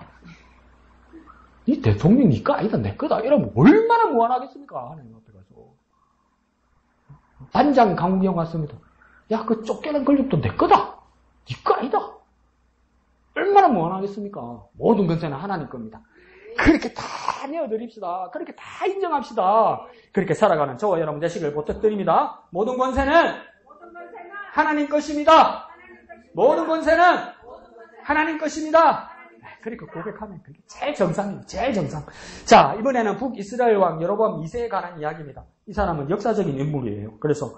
이 대통령 니 거 아니다. 내 거다. 이러면 얼마나 무한하겠습니까? 하나님 앞에 가서. 반장 강경 왔습니다. 야, 그 쫓겨난 권력도 내 거다. 니 거 아니다. 얼마나 무한하겠습니까? 모든 권세는 하나님 겁니다. 그렇게 다 내어드립시다. 그렇게 다 인정합시다. 그렇게 살아가는 저와 여러분 되시길 부탁드립니다. 모든 권세는 하나님 것입니다. 모든 권세는 하나님 것입니다. 그렇게 고백하면 그게 제일 정상이에요. 제일 정상. 자, 이번에는 북이스라엘 왕 여로보암 2세에 관한 이야기입니다. 이 사람은 역사적인 인물이에요. 그래서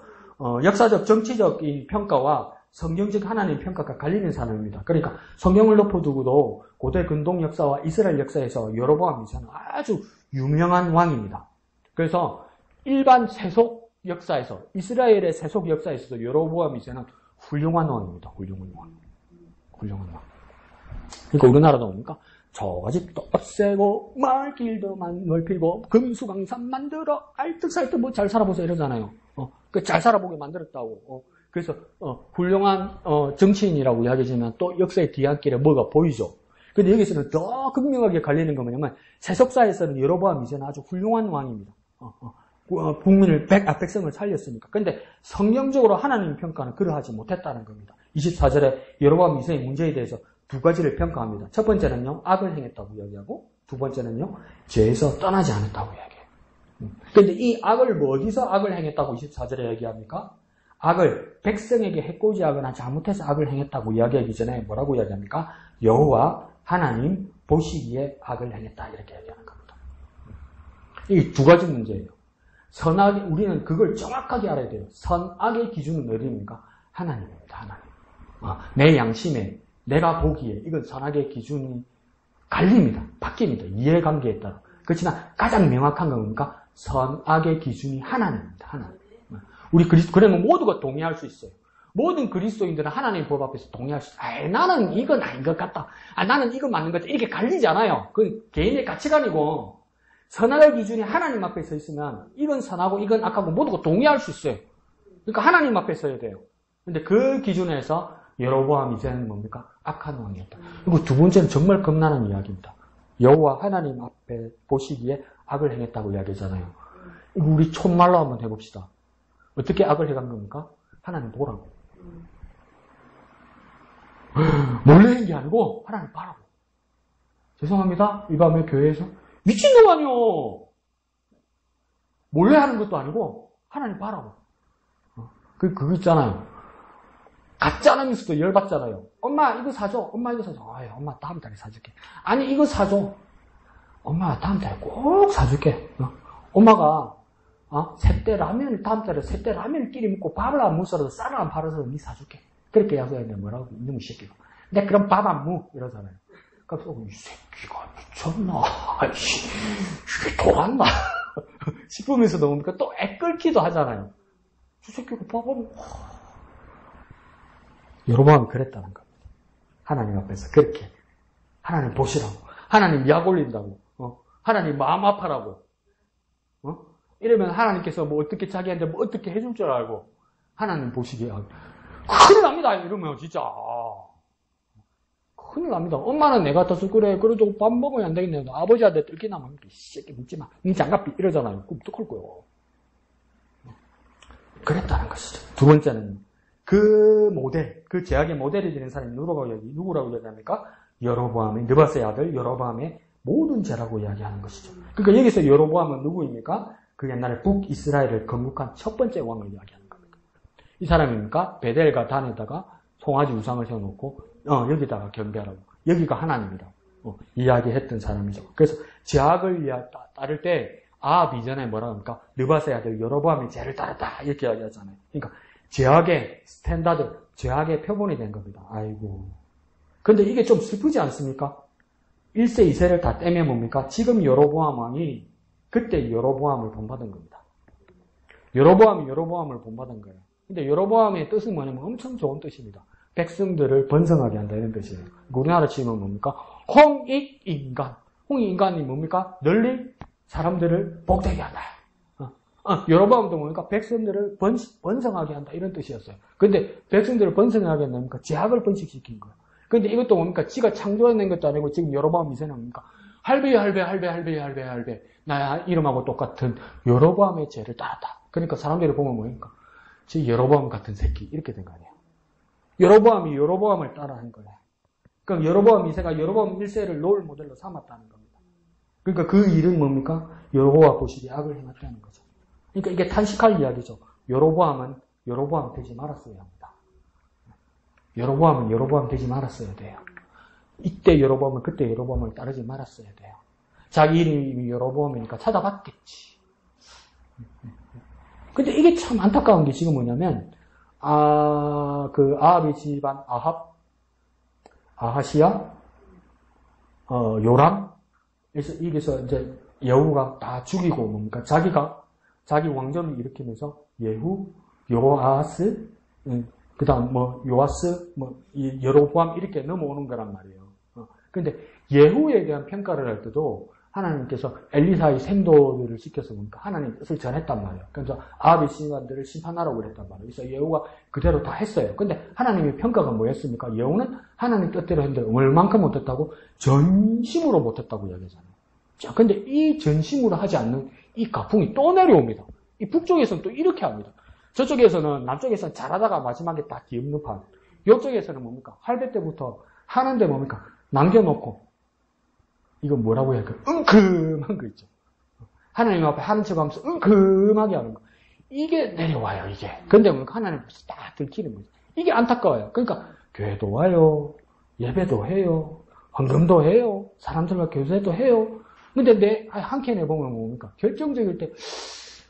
역사적 정치적인 평가와 성경적 하나님 평가가 갈리는 사람입니다. 그러니까 성경을 덮어두고도 고대 근동 역사와 이스라엘 역사에서 여로보암 2세는 아주 유명한 왕입니다. 그래서 일반 세속 역사에서 이스라엘의 세속 역사에서도 여로보암 2세는 훌륭한 왕입니다. 훌륭한 왕. 그러니까 우리나라도 뭡니까? 저 집도 없애고 말길도 넓히고 금수강산 만들어 알뜰살뜰 뭐 잘 살아보세요 이러잖아요. 그 잘 살아보게 만들었다고. 그래서 훌륭한 정치인이라고 이야기하지만 또 역사의 뒤안길에 뭐가 보이죠. 근데 여기서는 더 극명하게 갈리는 건 뭐냐면 세속사에서는 여로보암 2세는 아주 훌륭한 왕입니다. 국민을 백성을 살렸으니까. 근데 성경적으로 하나님 평가는 그러하지 못했다는 겁니다. 24절에 여로보암 2세의 문제에 대해서 두 가지를 평가합니다. 첫 번째는요, 악을 행했다고 이야기하고, 두 번째는요, 죄에서 떠나지 않았다고 이야기해요. 그런데 이 악을 어디서 악을 행했다고 24절에 얘기합니까? 악을 백성에게 해코지하거나 잘못해서 악을 행했다고 이야기하기 전에 뭐라고 이야기합니까? 여호와 하나님 보시기에 악을 행했다 이렇게 얘기하는 겁니다. 이 두 가지 문제예요. 선악, 우리는 그걸 정확하게 알아야 돼요. 선악의 기준은 어디입니까? 하나님입니다. 하나님. 내 양심에 내가 보기에 이건 선악의 기준이 갈립니다. 바뀝니다. 이해관계에 따라. 그렇지만 가장 명확한 건 뭡니까? 선악의 기준이 하나님입니다. 하나님. 우리 그러면 모두가 동의할 수 있어요. 모든 그리스도인들은 하나님 법 앞에서 동의할 수 있어요. 나는 이건 아닌 것 같다. 나는 이건 맞는 것 같다. 이렇게 갈리지 않아요. 그건 개인의 가치관이고 선악의 기준이 하나님 앞에 서 있으면 이건 선하고 이건 악하고 모두가 동의할 수 있어요. 그러니까 하나님 앞에 서야 돼요. 근데 그 기준에서 여로보암 2세는 뭡니까? 악한 왕이었다. 그리고 두 번째는 정말 겁나는 이야기입니다. 여호와 하나님 앞에 보시기에 악을 행했다고 이야기하잖아요. 이거 우리 촌말로 한번 해봅시다. 어떻게 악을 해간 겁니까? 하나님 보라고. 몰래 한 게 아니고 하나님 봐라고. 죄송합니다. 이 밤에 교회에서 미친놈 아니요. 몰래 하는 것도 아니고 하나님 봐라고. 그거 있잖아요. 가짜라면서도 열받잖아요. 엄마 이거 사줘. 엄마 이거 사줘. 아유, 엄마 다음 달에 사줄게. 아니 이거 사줘. 엄마 다음 달에 꼭 사줄게. 엄마가 새때 라면을 다음 달에 새때 라면을 끼리 먹고 밥을 안 먹어도 쌀을 안 팔아서 니 사줄게. 그렇게 약속했는데 뭐라고 이놈의 새끼가. 근데 그럼 밥 안 먹 이러잖아요. 그래서 이 새끼가 미쳤나? 아이씨 이게 돌았나? 싶으면서도 뭡니까? 또 애끓기도 하잖아요. 저 새끼가 봐보면, 여로보암이 그랬다는 겁니다. 하나님 앞에서 그렇게. 하나님 보시라고. 하나님 약 올린다고. 하나님 마음 아파라고. 이러면 하나님께서 뭐 어떻게 자기한테 뭐 어떻게 해줄 줄 알고. 하나님 보시기에. 큰일 납니다. 이러면 진짜. 큰일 납니다. 엄마는 내 같아서 그래. 그래도 밥 먹어야 안 되겠네. 아버지한테 뜰기나면 이 새끼 묻지 마. 니 장갑 이러잖아요. 그럼 어떡할 거요. 그랬다는 것이죠. 두 번째는 그 모델, 그 제약의 모델이 되는 사람이 누구라고 이야기합니까? 여로보암의 느바스의 아들 여로보암의 모든 죄라고 이야기하는 것이죠. 그러니까 여기서 여로보암은 누구입니까? 그 옛날에 북이스라엘을 건국한 첫 번째 왕을 이야기하는 겁니다. 이 사람입니까? 베델과 단에다가 송아지 우상을 세워놓고 여기다가 경배하라고. 여기가 하나님이라고 이야기했던 사람이죠. 그래서 제약을 따를 때 아합 이전에 뭐라고 합니까? 느바스의 아들 여로보암의 죄를 따랐다 이렇게 이야기하잖아요. 그러니까 제약의 스탠다드, 제약의 표본이 된 겁니다. 아이고. 근데 이게 좀 슬프지 않습니까? 1세, 2세를 다 떼면 뭡니까? 지금 여로보암 왕이 그때 여로보암을 본받은 겁니다. 여로보암이 여로보암을 본받은 거예요. 근데 여로보암의 뜻은 뭐냐면 엄청 좋은 뜻입니다. 백성들을 번성하게 한다 이런 뜻이에요. 우리나라 치면 뭡니까? 홍익인간. 홍익인간이 뭡니까? 널리 사람들을 복되게 한다. 여로보암도 뭡니까? 백성들을 번성하게 한다 이런 뜻이었어요. 근데 백성들을 번성하게 한다니까 제약을 번식시킨 거예요. 근데 이것도 뭡니까? 지가 창조해낸 것도 아니고 지금 여로보암 이세는 뭡니까? 할배 나 이름하고 똑같은 여로보암의 죄를 따랐다. 그러니까 사람들이 보면 뭡니까? 저 여로보암 같은 새끼 이렇게 된 거 아니에요. 여로보암이 여로보암을 따라한 거예요. 그러니까 여로보암 2세가 여로보암 1세를 롤 모델로 삼았다는 겁니다. 그러니까 그 일은 뭡니까? 여호와 보시기에 악을 행했다는 거죠. 그러니까 이게 탄식할 이야기죠. 여로보암은 여로보암 되지 말았어야 합니다. 여로보암은 여로보암 되지 말았어야 돼요. 이때 여로보암은 그때 여로보암을 따르지 말았어야 돼요. 자기 이름이 여로보암이니까 찾아봤겠지. 근데 이게 참 안타까운 게 지금 뭐냐면 그 아합의 집안 아하시야, 요람, 여기서 이제 여우가 다 죽이고 뭡니까? 자기 왕정을 일으키면서 예후, 요아스, 그 다음 요아스, 여로보암 이렇게 넘어오는 거란 말이에요. 근데 예후에 대한 평가를 할 때도 하나님께서 엘리사의 생도들을 시켜서 뭡니까? 하나님 뜻을 전했단 말이에요. 그래서 아합의 신관들을 심판하라고 그랬단 말이에요. 그래서 예후가 그대로 다 했어요. 근데 하나님의 평가가 뭐였습니까? 예후는 하나님 뜻대로 했는데 얼만큼 못했다고? 전심으로 못했다고 이야기하잖아요. 자, 근데 이 전심으로 하지 않는 이 가풍이 또 내려옵니다. 이 북쪽에서는 또 이렇게 합니다. 저쪽에서는 남쪽에서는 잘하다가 마지막에 다 뒤엎는 판. 이쪽에서는 뭡니까? 할배 때부터 하는데 뭡니까? 남겨놓고 이거 뭐라고 해야 할까요? 은큼한 거 있죠. 하나님 앞에 하는 척 하면서 은큼하게 하는 거. 이게 내려와요, 이게. 근데 뭡니까? 하나님 앞에서 딱 들키는 거죠. 이게 안타까워요. 그러니까 교회도 와요. 예배도 해요. 헌금도 해요. 사람들과 교제도 해요. 근데 내 한 캔에 보면 뭡니까? 결정적일 때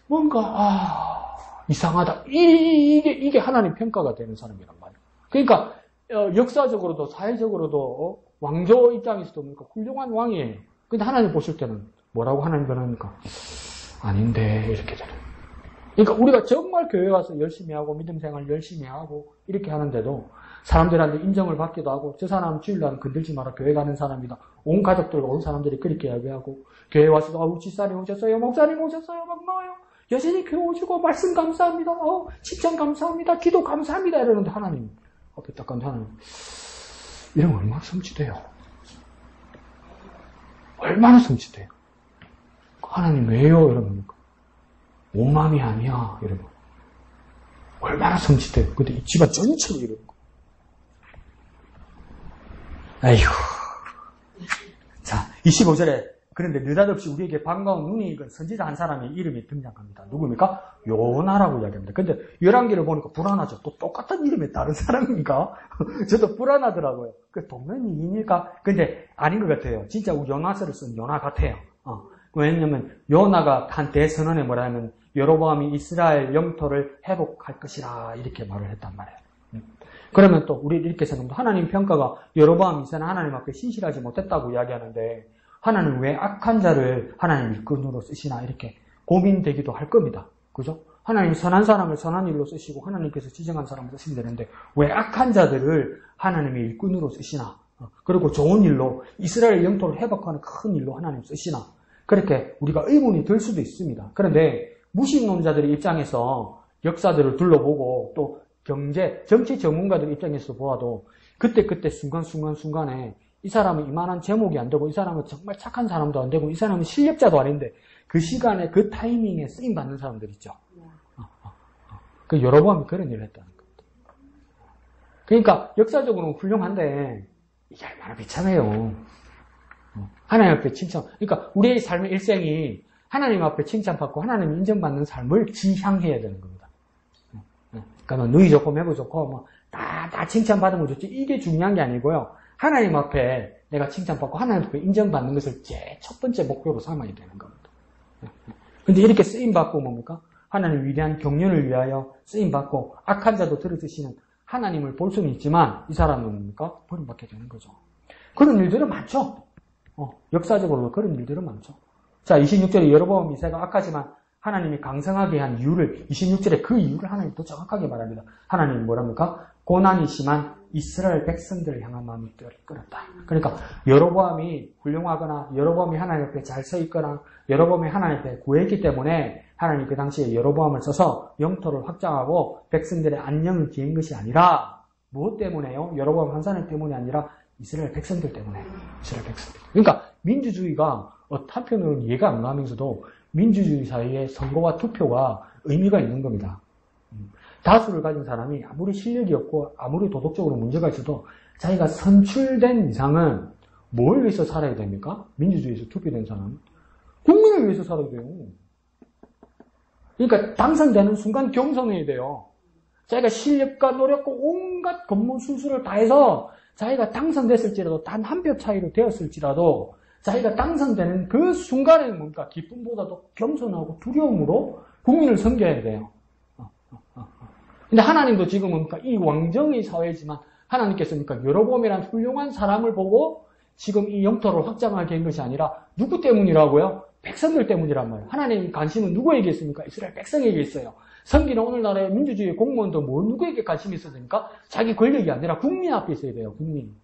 뭔가 이상하다. 이게 하나님 평가가 되는 사람이란 말이에요. 그러니까 역사적으로도 사회적으로도 왕조 입장에서도 뭡니까? 훌륭한 왕이에요. 근데 하나님 보실 때는 뭐라고 하나님 변합니까? 아닌데 이렇게 되는. 그러니까 우리가 정말 교회 와서 열심히 하고 믿음 생활 열심히 하고 이렇게 하는데도 사람들한테 인정을 받기도 하고 저 사람 주일날 건들지 마라 교회 가는 사람이다. 온 가족들과 온 사람들이 그렇게 이야기하고 교회 와서도 집사님 오셨어요. 목사님 오셨어요. 막 나와요. 여전히 교회 오시고 말씀 감사합니다. 칭찬 감사합니다. 기도 감사합니다. 이러는데 하나님 앞에 딱 간데 하나님 이러면 얼마나 성취돼요. 얼마나 성취돼요. 하나님 왜요? 이러면 온 마음이 아니야. 이러면 얼마나 성취돼요. 근데 이 집안 전체로 이러는 거. 아이고. 자, 25절에 그런데 느닷없이 우리에게 반가운 눈이 익은 선지자 한 사람의 이름이 등장합니다. 누구입니까? 요나라고 이야기합니다. 근데 열왕기를 보니까 불안하죠. 또 똑같은 이름의 다른 사람인가? 저도 불안하더라고요. 그 동명이인일까? 근데 아닌 것 같아요. 진짜 요나서를 쓴 요나 같아요. 왜냐면 요나가 한 대선언에 뭐라면 여로보암이 이스라엘 영토를 회복할 것이라 이렇게 말을 했단 말이에요. 그러면 또 우리 이렇게 생각합니다. 하나님 평가가 여로보암 2세는 하나님 앞에 신실하지 못했다고 이야기하는데 하나님 왜 악한 자를 하나님 일꾼으로 쓰시나 이렇게 고민되기도 할 겁니다. 그죠? 하나님 선한 사람을 선한 일로 쓰시고 하나님께서 지정한 사람을 쓰시면 되는데 왜 악한 자들을 하나님의 일꾼으로 쓰시나? 그리고 좋은 일로 이스라엘 영토를 회복하는 큰 일로 하나님 쓰시나? 그렇게 우리가 의문이 들 수도 있습니다. 그런데 무신론자들의 입장에서 역사들을 둘러보고 또 경제, 정치 전문가들 입장에서 보아도 그때 순간순간에 이 사람은 이만한 제목이 안 되고 이 사람은 정말 착한 사람도 안 되고 이 사람은 실력자도 아닌데 그 시간에 그 타이밍에 쓰임받는 사람들 있죠. 그 여로보암이 그런 일을 했다는 겁니다. 그러니까 역사적으로는 훌륭한데 이게 얼마나 비참해요. 하나님 앞에 칭찬. 그러니까 우리의 삶의 일생이 하나님 앞에 칭찬받고 하나님 인정받는 삶을 지향해야 되는 겁니다. 그러니까 누이 좋고 매부 좋고 다 칭찬받으면 좋지. 이게 중요한 게 아니고요. 하나님 앞에 내가 칭찬받고 하나님 앞에 인정받는 것을 제 첫 번째 목표로 삼아야 되는 겁니다. 근데 이렇게 쓰임받고 뭡니까? 하나님 위대한 경륜을 위하여 쓰임받고 악한 자도 들어주시는 하나님을 볼 수는 있지만 이 사람은 뭡니까? 버림받게 되는 거죠. 그런 일들은 많죠. 역사적으로 그런 일들은 많죠. 자, 26절에 여로보암 2세가 악하지만 하나님이 강성하게 한 이유를 26절에 그 이유를 하나님이 또 정확하게 말합니다. 하나님이 뭐랍니까? 고난이 심한 이스라엘 백성들을 향한 마음이 끓었다. 그러니까 여로보암이 훌륭하거나 여로보암이 하나님 앞에 잘 서 있거나 여로보암이 하나님 앞에 구했기 때문에 하나님 그 당시에 여로보암을 써서 영토를 확장하고 백성들의 안녕을 기한 것이 아니라 무엇 때문에요? 여로보암 한 사람 때문이 아니라 이스라엘 백성들 때문에. 이스라엘 백성들. 그러니까 민주주의가 한편으로는 이해가 안 가면서도 민주주의 사이에 선거와 투표가 의미가 있는 겁니다. 다수를 가진 사람이 아무리 실력이 없고 아무리 도덕적으로 문제가 있어도 자기가 선출된 이상은 뭘 위해서 살아야 됩니까? 민주주의에서 투표된 사람은 국민을 위해서 살아야 돼요. 그러니까 당선되는 순간 경선해야 돼요. 자기가 실력과 노력과 온갖 검문술수를 다해서 자기가 당선됐을지라도 단 한 표 차이로 되었을지라도 자기가 당선되는 그 순간에는 뭡니까? 기쁨보다도 겸손하고 두려움으로 국민을 섬겨야 돼요. 근데 하나님도 지금 뭡니까? 이 왕정의 사회지만 하나님께서 뭡니까? 여로보암이라는 훌륭한 사람을 보고 지금 이 영토를 확장하게 한 것이 아니라 누구 때문이라고요? 백성들 때문이란 말이에요. 하나님 관심은 누구에게 있습니까? 이스라엘 백성에게 있어요. 섬기는 오늘날의 민주주의 공무원도 누구에게 관심이 있어야 됩니까? 자기 권력이 아니라 국민 앞에 있어야 돼요. 국민.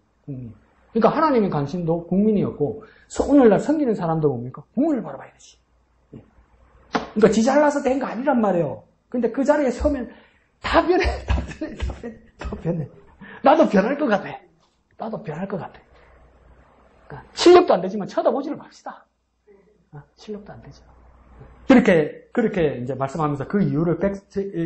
그러니까 하나님의 관심도 국민이었고 오늘날 섬기는 사람도 뭡니까? 국민을 바라봐야 되지. 그러니까 지 잘나서 된 거 아니란 말이에요. 근데 그 자리에 서면 다 변해. 나도 변할 것 같아. 그러니까 실력도 안 되지만 쳐다보지를 맙시다. 실력도 안 되죠. 그렇게 이제 말씀하면서 그 이유를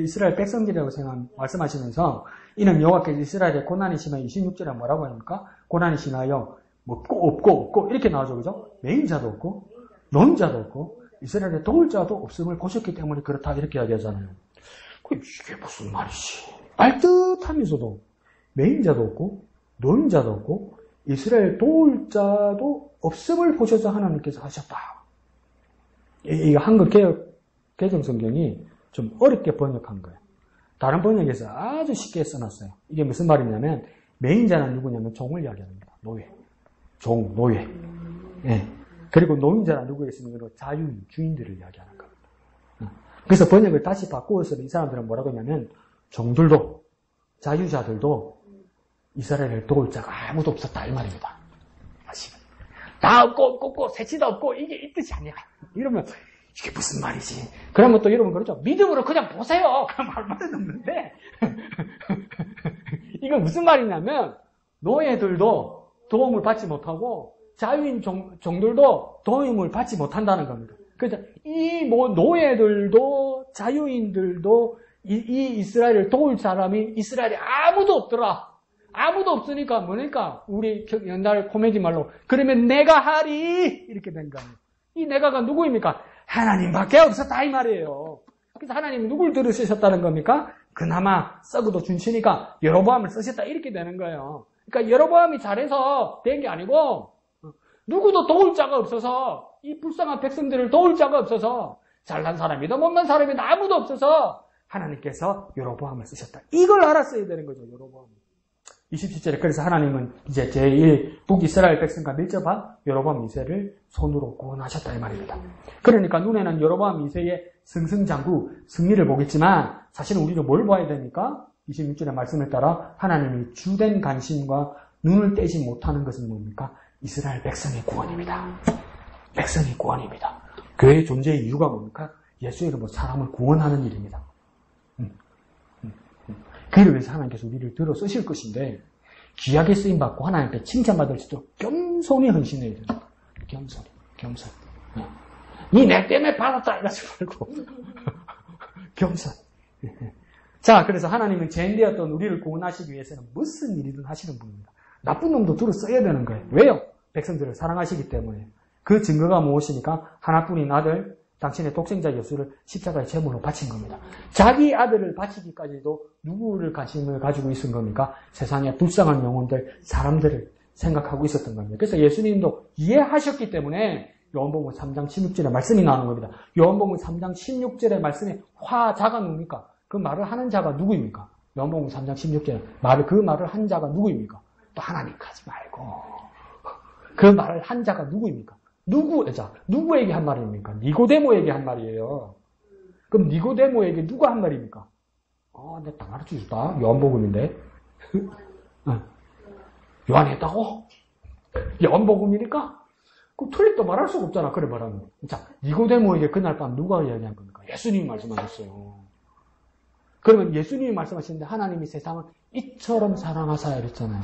이스라엘 백성들이라고 말씀하시면서 이는 여호와께서 이스라엘의 고난이 심하여 26절에 뭐라고 합니까? 고난이 심하여 없고 이렇게 나오죠. 그죠? 메인 자도 없고 노인 자도 없고 이스라엘의 도울 자도 없음을 보셨기 때문에 그렇다 이렇게 이야기하잖아요. 이게 무슨 말이지? 알듯하면서도 메인 자도 없고 노인 자도 없고 이스라엘 도울 자도 없음을 보셔서 하나님께서 하셨다. 이 한글 개정 성경이 좀 어렵게 번역한 거예요. 다른 번역에서 아주 쉽게 써놨어요. 이게 무슨 말이냐면 메인자는 누구냐면 종을 이야기합니다. 노예. 예. 그리고 노인자는 누구겠습니까? 자유인, 주인들을 이야기하는 겁니다. 그래서 번역을 다시 바꾸어서 이 사람들은 뭐라고 하냐면 종들도 자유자들도 이스라엘을 도울 자가 아무도 없었다 이 말입니다. 다 없고 새치도 없고 이게 이 뜻이 아니야. 이러면 이게 무슨 말이지? 그러면 또 여러분 그렇죠? 믿음으로 그냥 보세요. 그럼 할 말은 없는데 이건 무슨 말이냐면 노예들도 도움을 받지 못하고 자유인 종들도 도움을 받지 못한다는 겁니다. 그래서 이 노예들도 자유인들도 이 이스라엘을 도울 사람이 이스라엘에 아무도 없더라. 아무도 없으니까 뭐니까 우리 옛날 코미디 말로 그러면 내가 하리 이렇게 된 거예요. 이 내가가 누구입니까? 하나님밖에 없었다 이 말이에요. 그래서 하나님이 누굴 들으셨다는 겁니까? 그나마 썩어도 준치니까 여로보암을 쓰셨다 이렇게 되는 거예요. 그러니까 여로보암이 잘해서 된 게 아니고 누구도 도울 자가 없어서 이 불쌍한 백성들을 도울 자가 없어서 잘난 사람이든 못난 사람이든 아무도 없어서 하나님께서 여로보암을 쓰셨다. 이걸 알았어야 되는 거죠. 여로보암이. 27절에 그래서 하나님은 이제 제1 북이스라엘 백성과 밀접한 여로보암 2세를 손으로 구원하셨다 이 말입니다. 그러니까 눈에는 여로보암 2세의 승승장구 승리를 보겠지만 사실은 우리는 뭘 봐야 됩니까? 26절의 말씀을 따라 하나님이 주된 관심과 눈을 떼지 못하는 것은 뭡니까? 이스라엘 백성의 구원입니다. 백성의 구원입니다. 교회의 존재의 이유가 뭡니까? 예수의 이름으로 사람을 구원하는 일입니다. 그를 위해서 하나님께서 우리를 들어 쓰실 것인데 귀하게 쓰임받고 하나님께 칭찬받을 수 있도록 겸손히 헌신해야 됩니다. 겸손. 니 내 때문에 받았다 이러지 말고 겸손. 자, 그래서 하나님은 죄인되었던 우리를 구원하시기 위해서는 무슨 일이든 하시는 분입니다. 나쁜 놈도 들어 써야 되는 거예요. 왜요? 백성들을 사랑하시기 때문에. 그 증거가 무엇이니까 하나뿐인 아들 당신의 독생자 예수를 십자가의 제물로 바친 겁니다. 자기 아들을 바치기까지도 누구를 관심을 가지고 있은 겁니까? 세상의 불쌍한 영혼들, 사람들을 생각하고 있었던 겁니다. 그래서 예수님도 이해하셨기 때문에 요한복음 3장 16절에 말씀이 나오는 겁니다. 요한복음 3장 16절의 말씀에 화자가 누굽니까? 그 말을 하는 자가 누구입니까? 요한복음 3장 16절에 그 말을 한 자가 누구입니까? 또 하나님 가지 말고 그 말을 한 자가 누구입니까? 누구에게 한 말입니까? 니고데모에게 한 말이에요. 그럼 니고데모에게 누가 한 말입니까? 내가 딱 가르쳐줬다. 요한복음인데. 요한이 했다고? 요한복음이니까? 그럼 틀렸다 말할 수가 없잖아. 그래 말하면. 자, 니고데모에게 그날 밤 누가 이야기한 겁니까? 예수님이 말씀하셨어요. 그러면 예수님이 말씀하시는데 하나님이 세상을 이처럼 사랑하사 이랬잖아요.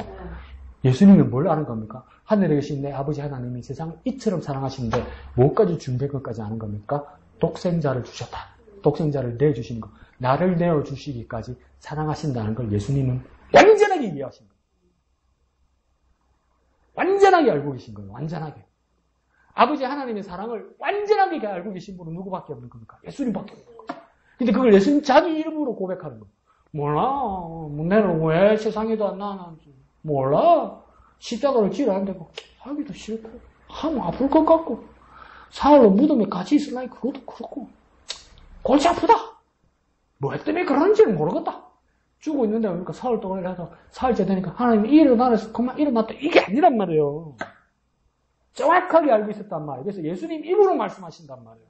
예수님은 뭘 아는 겁니까? 하늘에 계신 내 아버지 하나님이 세상을 이처럼 사랑하시는데 뭐까지 준비할 것까지 아는 겁니까? 독생자를 주셨다. 독생자를 내주시는 것. 나를 내어주시기까지 사랑하신다는 걸 예수님은 완전하게 이해하신 거예요. 완전하게 알고 계신 거예요. 완전하게. 아버지 하나님의 사랑을 완전하게 알고 계신 분은 누구밖에 없는 겁니까? 예수님밖에 없는 거예요. 근데 그걸 예수님 자기 이름으로 고백하는 거예요. 몰라. 내는 왜 세상에도 안 나왔는지. 몰라. 십자가를 지러 안 되고 하기도 싫고 하면 아플 것 같고 사흘로 무덤에 같이 있으려니 그것도 그렇고 골치 아프다. 뭐 때문에 그런지는 모르겠다. 죽고 있는데 그러니까 사흘 동안 해서 사흘째 되니까 하나님이 일어나서 그만 일어났다. 이게 아니란 말이에요. 정확하게 알고 있었단 말이에요. 그래서 예수님 입으로 말씀하신단 말이에요.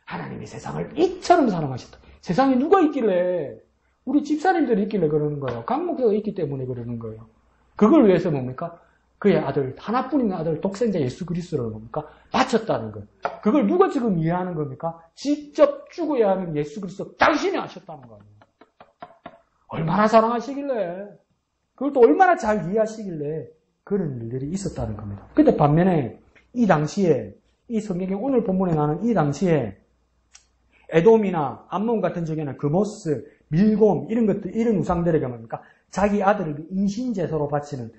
하나님이 세상을 이처럼 사랑하셨다. 세상에 누가 있길래 우리 집사님들이 있길래 그러는 거예요. 강 목사가 있기 때문에 그러는 거예요. 그걸 위해서 뭡니까? 그의 아들, 하나뿐인 아들, 독생자 예수 그리스도를 뭡니까? 바쳤다는 거예요. 그걸 누가 지금 이해하는 겁니까? 직접 죽어야 하는 예수 그리스도 당신이 하셨다는 거예요. 얼마나 사랑하시길래, 그걸 또 얼마나 잘 이해하시길래 그런 일들이 있었다는 겁니다. 근데 반면에 이 당시에, 이 성경에 오늘 본문에 나오는 이 당시에 에돔이나 암몬 같은 적에는 그모스, 밀곰 이런 것들, 이런 우상들에게 뭡니까? 자기 아들을 인신제사로 바치는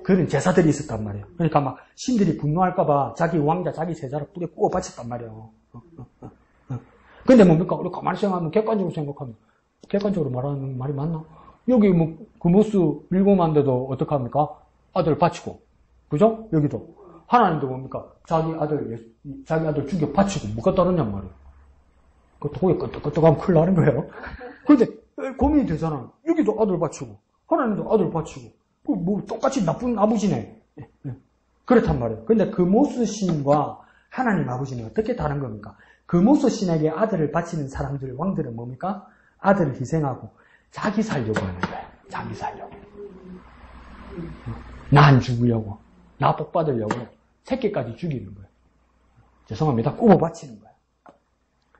그런 제사들이 있었단 말이에요. 그러니까 막 신들이 분노할까봐 자기 왕자, 자기 제사를 뿌려 구워 바쳤단 말이에요. 근데 뭡니까? 우리 가만히 생각하면 객관적으로 말하는 말이 맞나? 여기 뭐 그모스 밀곰한데도 어떡합니까? 아들 바치고, 그죠? 여기도 하나님도 뭡니까? 자기 아들 죽여 바치고 뭐가 다르냔 말이에요. 그것도 거기 끄떡끄떡하면 큰일 나는 거예요. 근데 고민이 되잖아. 여기도 아들 바치고 하나님도 아들 바치고 뭐 똑같이 나쁜 아버지네. 그렇단 말이에요. 근데 그모스 신과 하나님 아버지는 어떻게 다른 겁니까? 그모스 신에게 아들을 바치는 사람들, 왕들은 뭡니까? 아들을 희생하고 자기 살려고 하는 거예요. 자기 살려고. 나 안 죽으려고, 나 복 받으려고 새끼까지 죽이는 거예요. 죄송합니다. 굽어 바치는 거예요.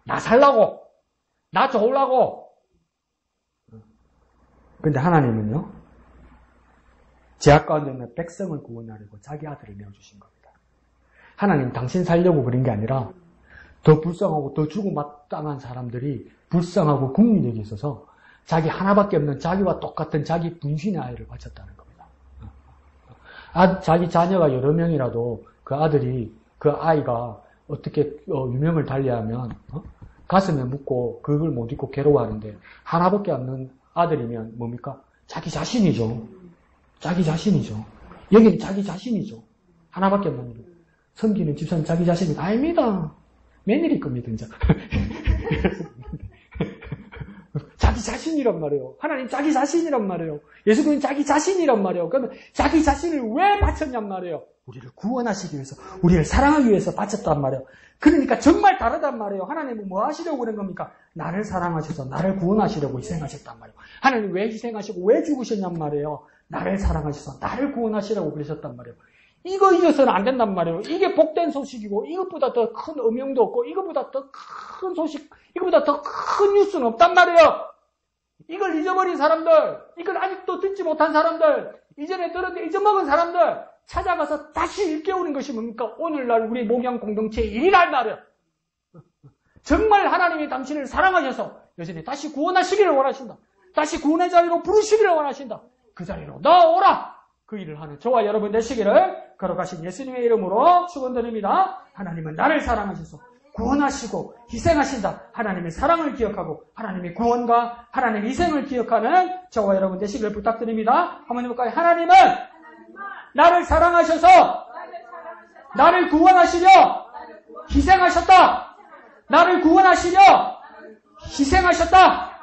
나 살라고, 나 좋으려고. 근데 하나님은요, 죄악 가운데 있는 백성을 구원하려고 자기 아들을 내어주신 겁니다. 하나님 당신 살려고 그런 게 아니라 더 불쌍하고 더 주고 마땅한 사람들이 불쌍하고 국민에게 있어서 자기 하나밖에 없는 자기와 똑같은 자기 분신의 아이를 바쳤다는 겁니다. 자기 자녀가 여러 명이라도 그 아들이, 그 아이가 어떻게 유명을 달리하면 가슴에 묻고 그걸 못 잊고 괴로워하는데 하나밖에 없는 아들이면 뭡니까? 자기 자신이죠. 자기 자신이죠. 여기는 자기 자신이죠. 하나밖에 없는 일. 섬기는 집사는 자기 자신이 아닙니다. 며느리 겁니다, 이제. 자기 자신이란 말이에요. 하나님 자기 자신이란 말이에요. 예수 그리스도는 자기 자신이란 말이에요. 그러면 자기 자신을 왜 바쳤냔 말이에요. 우리를 구원하시기 위해서, 우리를 사랑하기 위해서 바쳤단 말이에요. 그러니까 정말 다르단 말이에요. 하나님은 뭐 하시려고 그런 겁니까? 나를 사랑하셔서 나를 구원하시려고 희생하셨단 말이에요. 하나님 왜 희생하시고 왜 죽으셨냔 말이에요. 나를 사랑하셔서 나를 구원하시려고 그러셨단 말이에요. 이거 잊어서는 안 된단 말이에요. 이게 복된 소식이고 이것보다 더 큰 음영도 없고 이것보다 더 큰 소식, 이것보다 더 큰 뉴스는 없단 말이에요. 이걸 잊어버린 사람들, 이걸 아직도 듣지 못한 사람들, 이전에 들었는데 잊어먹은 사람들 찾아가서 다시 일깨우는 것이 뭡니까? 오늘날 우리 목양 공동체의 일이란 말이에요. 정말 하나님이 당신을 사랑하셔서 여전히 다시 구원하시기를 원하신다. 다시 구원의 자리로 부르시기를 원하신다. 그 자리로 나오라. 그 일을 하는 저와 여러분 되시기를 걸어가신 예수님의 이름으로 축원드립니다. 하나님은 나를 사랑하셔서 구원하시고 희생하신다. 하나님의 사랑을 기억하고 하나님의 구원과 하나님의 희생을 기억하는 저와 여러분 되시기를 부탁드립니다. 한번 해볼까요? 하나님은 나를 사랑하셔서 나를 구원하시려 희생하셨다. 나를 구원하시려 희생하셨다. 다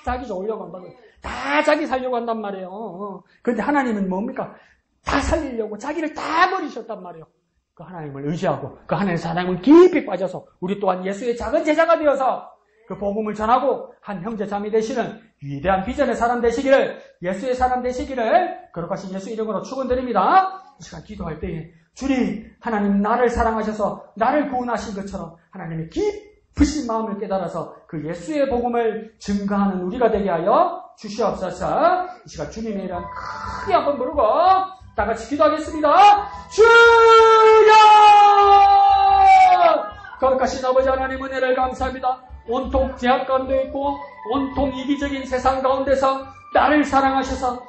자기 좋으려고 한단 말이에요. 다 자기 살려고 한단 말이에요. 그런데 하나님은 뭡니까? 다 살리려고 자기를 다 버리셨단 말이에요. 그 하나님을 의지하고 그 하나님의 사랑을 깊이 빠져서 우리 또한 예수의 작은 제자가 되어서 그 복음을 전하고 한 형제 자매 되시는 위대한 비전의 사람 되시기를, 예수의 사람 되시기를 거룩하신 예수 이름으로 축원드립니다. 이 시간 기도할 때에 주님, 하나님 나를 사랑하셔서 나를 구원하신 것처럼 하나님의 깊으신 마음을 깨달아서 그 예수의 복음을 증거하는 우리가 되게 하여 주시옵소서. 이 시간 주님의 이름 크게 한번 부르고 다 같이 기도하겠습니다. 주여! 거룩하신 아버지 하나님 은혜를 감사합니다. 온통 제약 가운데 있고 온통 이기적인 세상 가운데서 나를 사랑하셔서